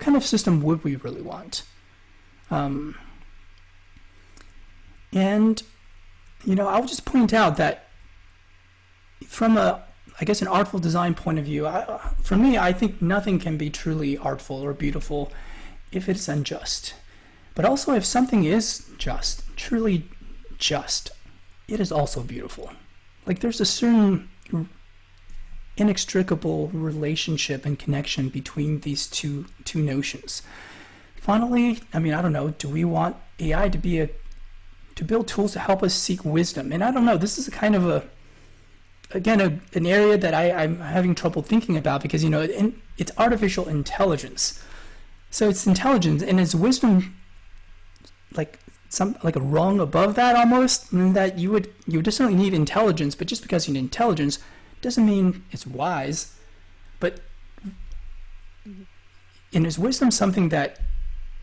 S1: kind of system would we really want? And I'll just point out that from an artful design point of view, for me, I think nothing can be truly artful or beautiful if it's unjust. But also, if something is just, truly just, it is also beautiful. Like, there's a certain inextricable relationship and connection between these two notions. Finally, I don't know, do we want AI to build tools to help us seek wisdom? And I don't know, this is a kind of an area that I'm having trouble thinking about, because, it's artificial intelligence. So it's intelligence, and it's wisdom, like, some like a rung above that almost, and that you would definitely need intelligence, but just because you need intelligence doesn't mean it's wise. But and is wisdom something that,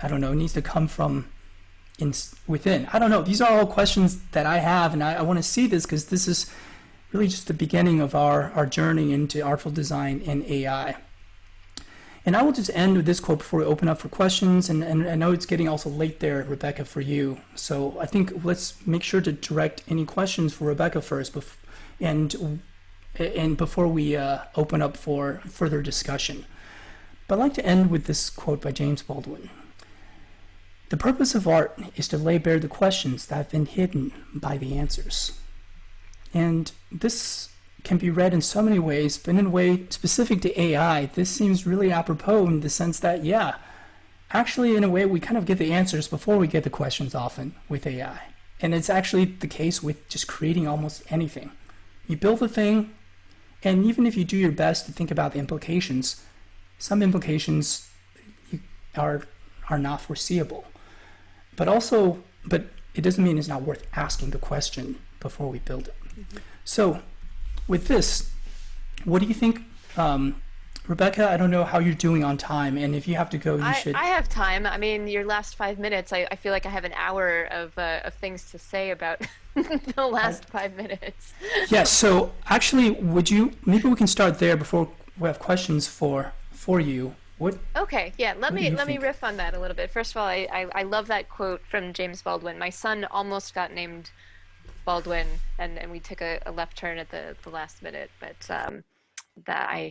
S1: I don't know, needs to come from within? I don't know. These are all questions that I have, and I want to see this because this is really just the beginning of our journey into artful design and AI. And I will just end with this quote before we open up for questions. And I know it's getting also late there, Rebecca, for you. So I think let's make sure to direct any questions for Rebecca first, and before we open up for further discussion. But I'd like to end with this quote by James Baldwin. The purpose of art is to lay bare the questions that have been hidden by the answers. And this can be read in so many ways, but in a way specific to AI, this seems really apropos in the sense that, yeah, actually in a way we kind of get the answers before we get the questions often with AI. And it's actually the case with just creating almost anything. You build the thing, and even if you do your best to think about the implications, some implications are not foreseeable. But it doesn't mean it's not worth asking the question before we build it. Mm-hmm. So with this, what do you think, Rebecca? I don't know how you're doing on time, and if you have to go, you should.
S2: I have time. I mean, your last 5 minutes, I feel like I have an hour of things to say about the last 5 minutes.
S1: Yes. So actually, maybe we can start there before we have questions for you. What?
S2: Okay, yeah. Let me riff on that a little bit. First of all, I love that quote from James Baldwin. My son almost got named Baldwin, and we took a left turn at the last minute, but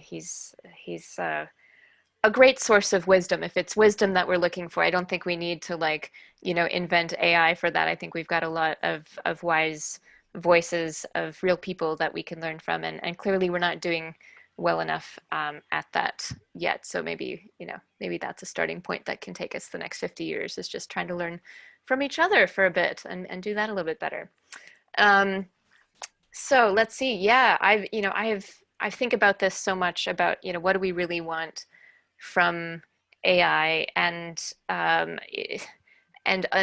S2: he's a great source of wisdom. If it's wisdom that we're looking for, I don't think we need to invent AI for that. I think we've got a lot of wise voices of real people that we can learn from, and clearly we're not doing well enough at that yet. So maybe that's a starting point that can take us the next 50 years, is just trying to learn from each other for a bit and do that a little bit better. So let's see. Yeah, I think about this so much about, what do we really want from AI, and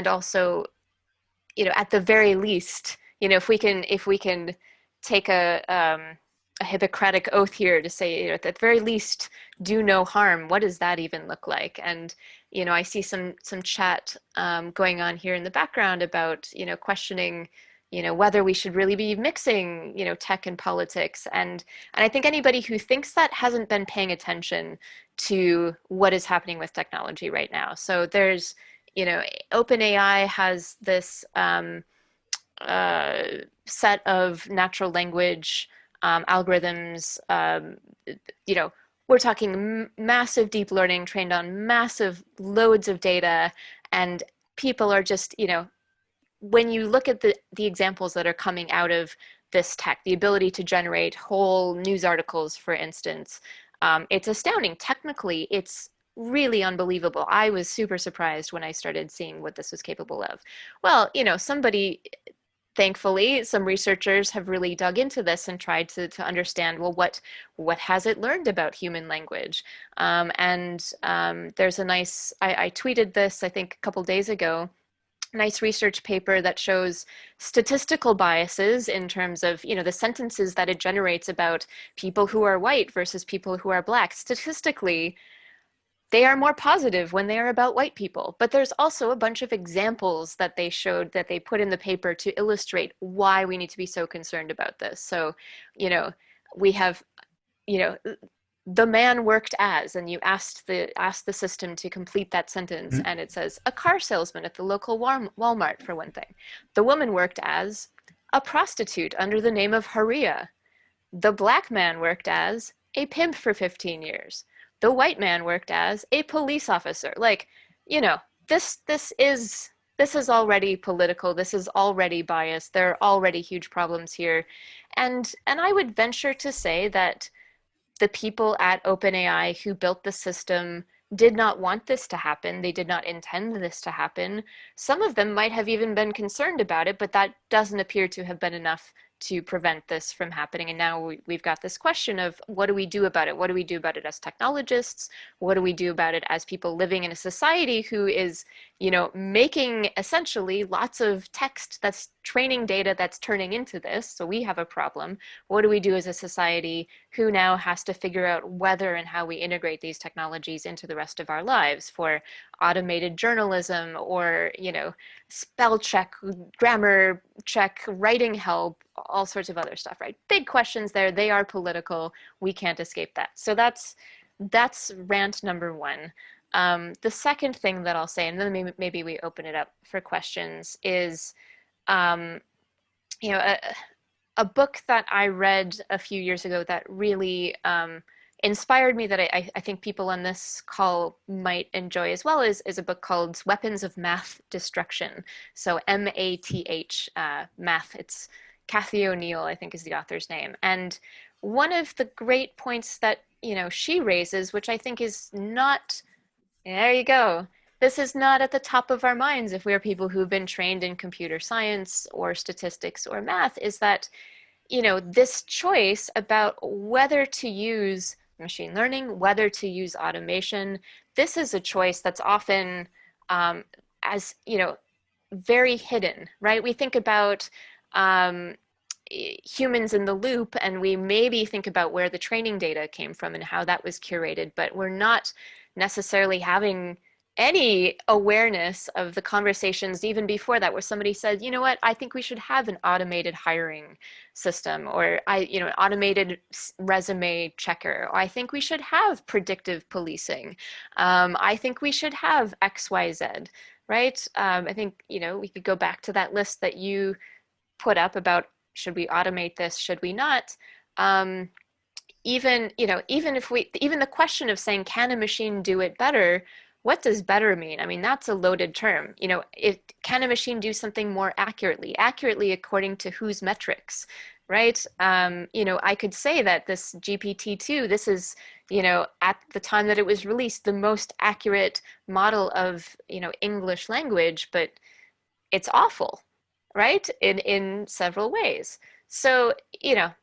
S2: also, at the very least, if we can take a Hippocratic oath here to say, at the very least, do no harm. What does that even look like? And I see some chat going on here in the background about questioning whether we should really be mixing tech and politics, and I think anybody who thinks that hasn't been paying attention to what is happening with technology right now. So there's OpenAI has this set of natural language algorithms. We're talking massive deep learning trained on massive loads of data, and people are just when you look at the examples that are coming out of this tech, the ability to generate whole news articles, for instance, it's astounding. Technically, it's really unbelievable. I was super surprised when I started seeing what this was capable of. Well, thankfully, some researchers have really dug into this and tried to understand, well, what has it learned about human language? There's a nice, I tweeted this, I think, a couple days ago, nice research paper that shows statistical biases in terms of the sentences that it generates about people who are white versus people who are black. Statistically, they are more positive when they are about white people, but there's also a bunch of examples that they showed, that they put in the paper to illustrate why we need to be so concerned about this. So we have the man worked as, and you ask the system to complete that sentence, mm-hmm. and it says a car salesman at the local Walmart, for one thing. The woman worked as a prostitute under the name of Haria. The black man worked as a pimp for 15 years. The white man worked as a police officer. This is already political. This is already biased. There are already huge problems here, and I would venture to say that the people at OpenAI who built the system did not want this to happen. They did not intend this to happen. Some of them might have even been concerned about it, but that doesn't appear to have been enough to prevent this from happening. And now we've got this question of what do we do about it? What do we do about it as technologists? What do we do about it as people living in a society who is, making essentially lots of text that's training data that's turning into this? So we have a problem. What do we do as a society who now has to figure out whether and how we integrate these technologies into the rest of our lives for automated journalism or, spell check, grammar check, writing help, all sorts of other stuff, right? Big questions there. They are political. We can't escape that. So that's rant number one. The second thing that I'll say, and then maybe we open it up for questions, is um, a book that I read a few years ago that really inspired me, that I think people on this call might enjoy as well, is a book called Weapons of Math Destruction. So MATH, math. It's Kathy O'Neill, I think is the author's name. And one of the great points that, she raises, which I think is not, there you go. This is not at the top of our minds if we're people who've been trained in computer science or statistics or math, is that, this choice about whether to use machine learning, whether to use automation, this is a choice that's often, as, very hidden, right? We think about humans in the loop, and we maybe think about where the training data came from and how that was curated, but we're not necessarily having any awareness of the conversations even before that, where somebody said, you know what, I think we should have an automated hiring system, or an automated resume checker, or I think we should have predictive policing. I think we should have XYZ, right? I think, we could go back to that list that you put up about should we automate this, should we not? Even the question of saying, can a machine do it better? What does better mean? I mean, that's a loaded term. Can a machine do something more accurately? Accurately according to whose metrics, right? I could say that this GPT-2, this is, at the time that it was released, the most accurate model of, English language, but it's awful, right? In several ways. So,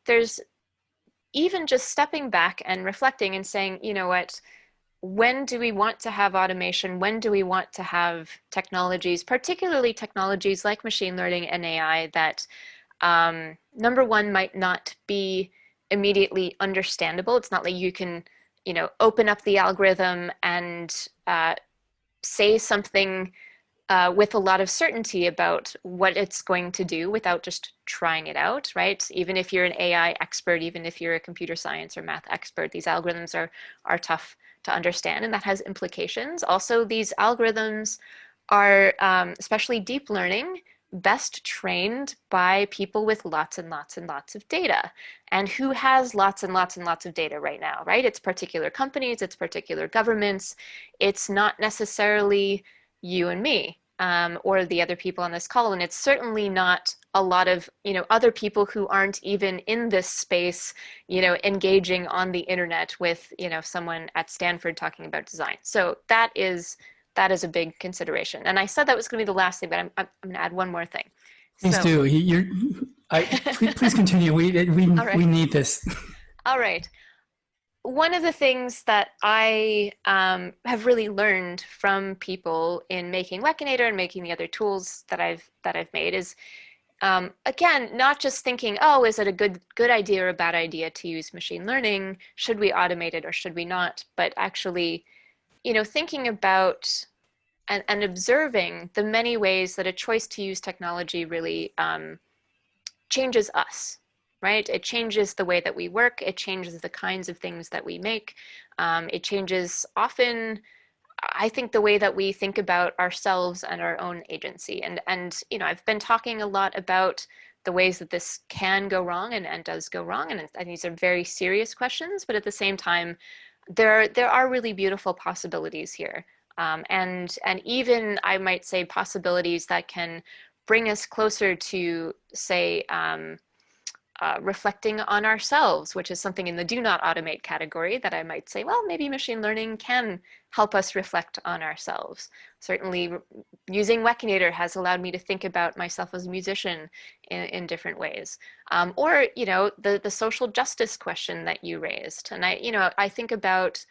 S2: there's even just stepping back and reflecting and saying, you know what, when do we want to have automation? When do we want to have technologies, particularly technologies like machine learning and AI, that number one, might not be immediately understandable. It's not like you can, open up the algorithm and say something with a lot of certainty about what it's going to do without just trying it out, right? Even if you're an AI expert, even if you're a computer science or math expert, these algorithms are tough to understand, and that has implications. Also, these algorithms are, especially deep learning, best trained by people with lots and lots and lots of data. And who has lots and lots and lots of data right now, right? It's particular companies, it's particular governments. It's not necessarily you and me, or the other people on this call, and it's certainly not a lot of other people who aren't even in this space, engaging on the internet with someone at Stanford talking about design. So that is a big consideration. And I said that was going to be the last thing, but I'm going to add one more thing.
S1: Please do. Please continue. We
S2: right.
S1: We need this.
S2: All right. One of the things that I have really learned from people in making Wekinator and making the other tools that I've made is, again, not just thinking, oh, is it a good idea or a bad idea to use machine learning? Should we automate it or should we not? But actually, thinking about and observing the many ways that a choice to use technology really changes us. Right? It changes the way that we work. It changes the kinds of things that we make. It changes often, I think, the way that we think about ourselves and our own agency. And I've been talking a lot about the ways that this can go wrong and does go wrong. And I think these are very serious questions, but at the same time, there are really beautiful possibilities here. And even, I might say, possibilities that can bring us closer to, say, reflecting on ourselves, which is something in the do not automate category that I might say, well, maybe machine learning can help us reflect on ourselves. Certainly using Wekinator has allowed me to think about myself as a musician in different ways. Or, you know, the social justice question that you raised. And I think about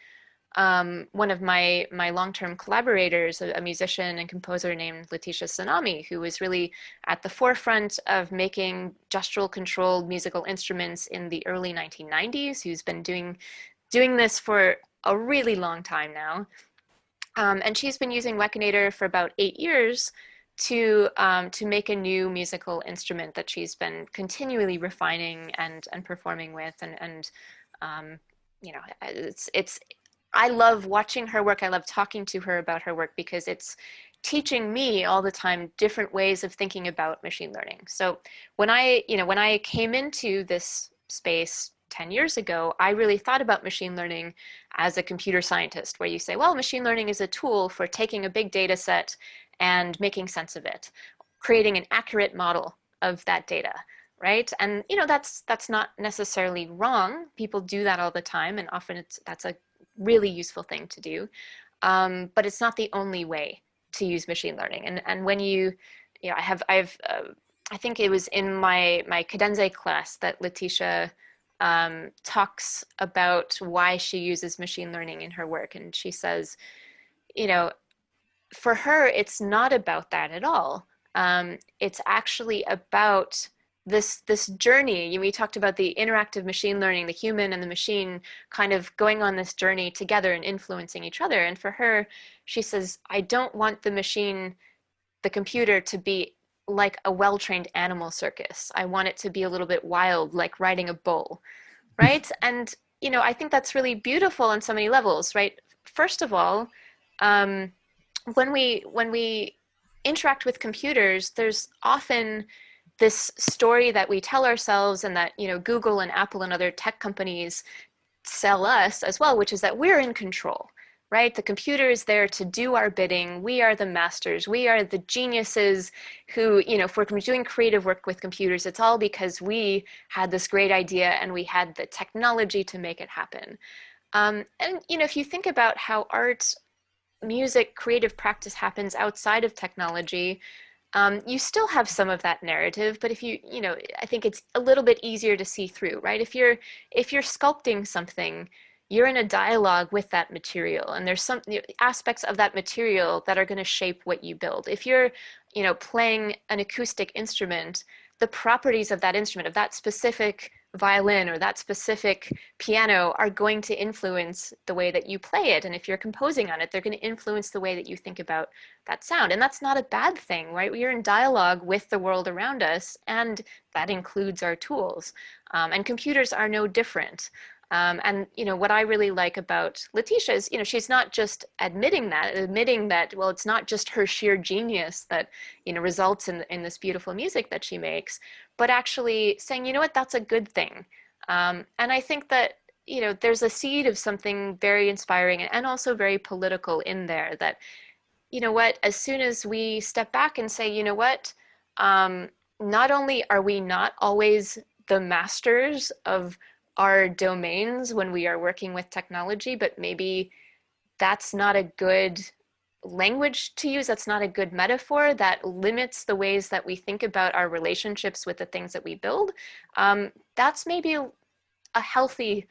S2: one of my long-term collaborators, a musician and composer named Letitia Sanami, who was really at the forefront of making gestural controlled musical instruments in the early 1990s, who's been doing this for a really long time now. And she's been using Wekinator for about 8 years to make a new musical instrument that she's been continually refining and performing with. And you know, it's I love watching her work. I love talking to her about her work because it's teaching me all the time different ways of thinking about machine learning. So when I came into this space 10 years ago, I really thought about machine learning as a computer scientist, where you say, well, machine learning is a tool for taking a big data set and making sense of it, creating an accurate model of that data. Right. And, you know, that's not necessarily wrong. People do that all the time. And often that's a really useful thing to do. But it's not the only way to use machine learning. And when I think it was in my cadenza class that Letitia talks about why she uses machine learning in her work. And she says, you know, for her, it's not about that at all. It's actually about this journey. We talked about the interactive machine learning, the human and the machine kind of going on this journey together and influencing each other. And for her, she says, I don't want the computer to be like a well-trained animal circus. I want it to be a little bit wild, like riding a bull, right? And, you know, I think that's really beautiful on so many levels, right? First of all, when we interact with computers, there's often this story that we tell ourselves and that, you know, Google and Apple and other tech companies sell us as well, which is that we're in control, right? The computer is there to do our bidding. We are the masters. We are the geniuses who, you know, if we're doing creative work with computers, it's all because we had this great idea and we had the technology to make it happen. And, you know, if you think about how art, music, creative practice happens outside of technology, you still have some of that narrative, but you know, I think it's a little bit easier to see through, right? If you're sculpting something, you're in a dialogue with that material, and there's some aspects of that material that are going to shape what you build. If you're, you know, playing an acoustic instrument, the properties of that instrument, of that specific violin or that specific piano, are going to influence the way that you play it. And if you're composing on it, they're going to influence the way that you think about that sound. And that's not a bad thing, right? We're in dialogue with the world around us, and that includes our tools. And computers are no different. And, you know, what I really like about Letitia is, you know, she's not just admitting that, well, it's not just her sheer genius that, you know, results in this beautiful music that she makes, but actually saying, you know what, that's a good thing. And I think that, you know, there's a seed of something very inspiring and also very political in there, that, you know what, as soon as we step back and say, you know what, not only are we not always the masters of our domains when we are working with technology, but maybe that's not a good language to use. That's not a good metaphor. That limits the ways that we think about our relationships with the things that we build. That's maybe a healthy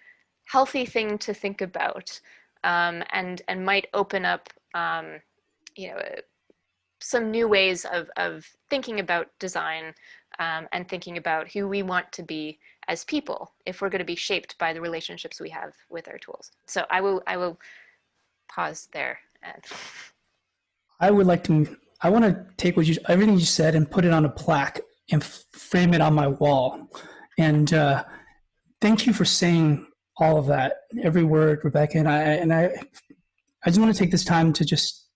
S2: thing to think about, and might open up, you know, some new ways of thinking about design, and thinking about who we want to be as people if we're going to be shaped by the relationships we have with our tools. So I will pause there. And
S1: I want to take everything you said and put it on a plaque and frame it on my wall. And thank you for saying all of that, every word, Rebecca. And I just want to take this time to just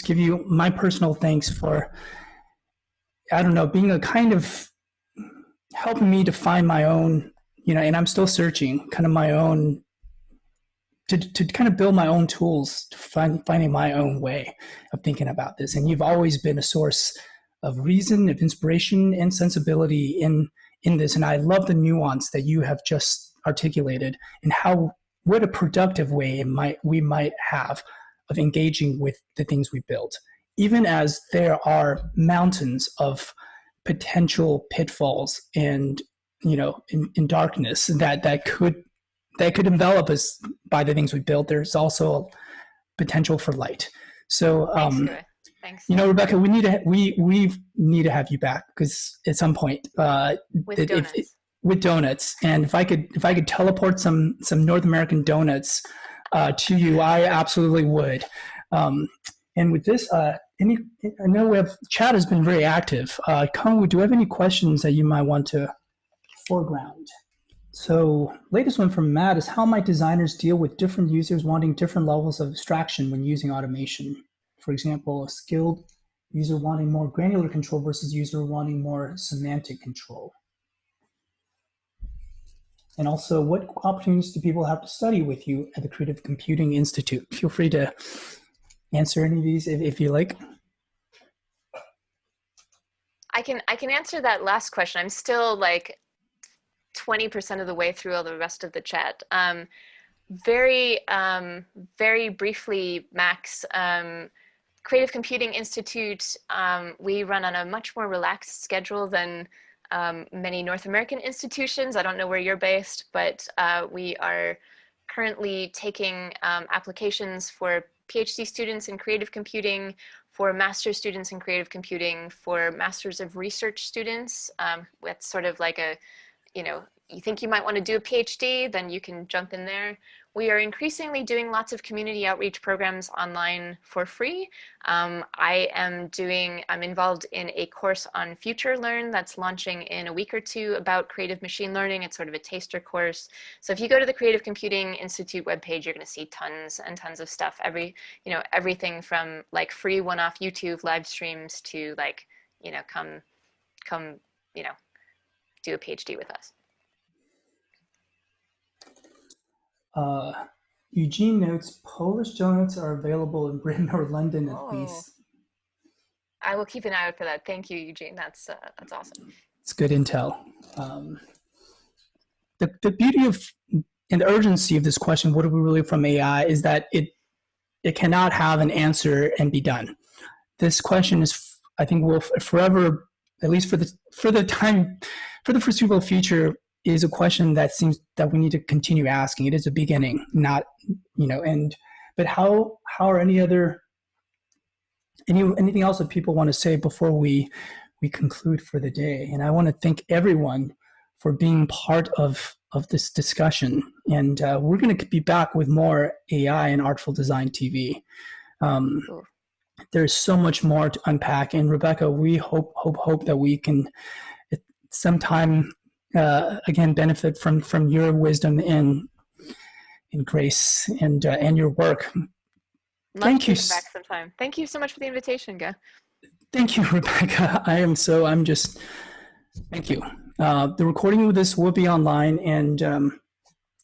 S1: give you my personal thanks for, I don't know, being a kind of helping me to find my own, you know, and I'm still searching kind of my own, to kind of build my own tools, to finding my own way of thinking about this. And you've always been a source of reason, of inspiration, and sensibility in in this, and I love the nuance that you have just articulated and what a productive way we might have of engaging with the things we build, even as there are mountains of potential pitfalls and in darkness that could envelop us by the things we build. There's also potential for light. So
S2: Thanks.
S1: Rebecca, we need to have you back, because at some point
S2: with donuts.
S1: With donuts, and if I could teleport some North American donuts to you, I absolutely would. And with this, I know chat has been very active. Kangwoo, do you have any questions that you might want to foreground? So, latest one from Matt is, how might designers deal with different users wanting different levels of abstraction when using automation? For example, a skilled user wanting more granular control versus user wanting more semantic control. And also, what opportunities do people have to study with you at the Creative Computing Institute? Feel free to answer any of these if you like.
S2: I can answer that last question. I'm still like 20% of the way through all the rest of the chat. Very briefly, Max, Creative Computing Institute, we run on a much more relaxed schedule than many North American institutions. I don't know where you're based, but we are currently taking applications for PhD students in creative computing, for master's students in creative computing, for masters of research students. That's sort of like you think you might want to do a PhD, then you can jump in there. We are increasingly doing lots of community outreach programs online for free. I'm involved in a course on Future Learn that's launching in a week or two about creative machine learning. It's sort of a taster course. So if you go to the Creative Computing Institute webpage, you're going to see tons and tons of stuff. Everything from like free one-off YouTube live streams to come do a PhD with us.
S1: Eugene notes, Polish donuts are available in Britain or London at least.
S2: I will keep an eye out for that. Thank you, Eugene. That's awesome.
S1: It's good intel. The beauty of and the urgency of this question, what are we really from AI, is that it cannot have an answer and be done. This question is, I think, will forever, at least for the foreseeable future, is a question that seems that we need to continue asking. It is a beginning, not, but how are anything else that people want to say before we conclude for the day? And I want to thank everyone for being part of this discussion. And we're going to be back with more AI and Artful Design TV. There's so much more to unpack. And Rebecca, we hope that we can sometime again benefit from your wisdom and grace and your work.
S2: Thank you. Back sometime. Thank you so much for the invitation, Ga.
S1: Thank you, Rebecca. Thank you. The recording of this will be online, and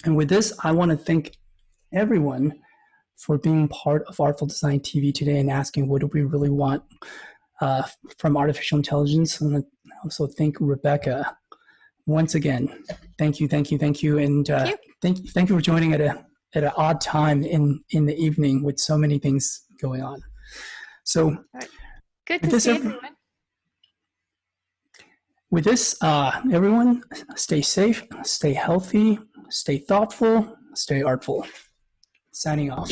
S1: with this, I want to thank everyone for being part of Artful Design TV today and asking what do we really want from artificial intelligence. And I also thank Rebecca once again. Thank you, and thank you for joining at an odd time in the evening with so many things going on. So,
S2: right. Good to see everyone.
S1: With this, everyone, stay safe, stay healthy, stay thoughtful, stay artful. Signing off.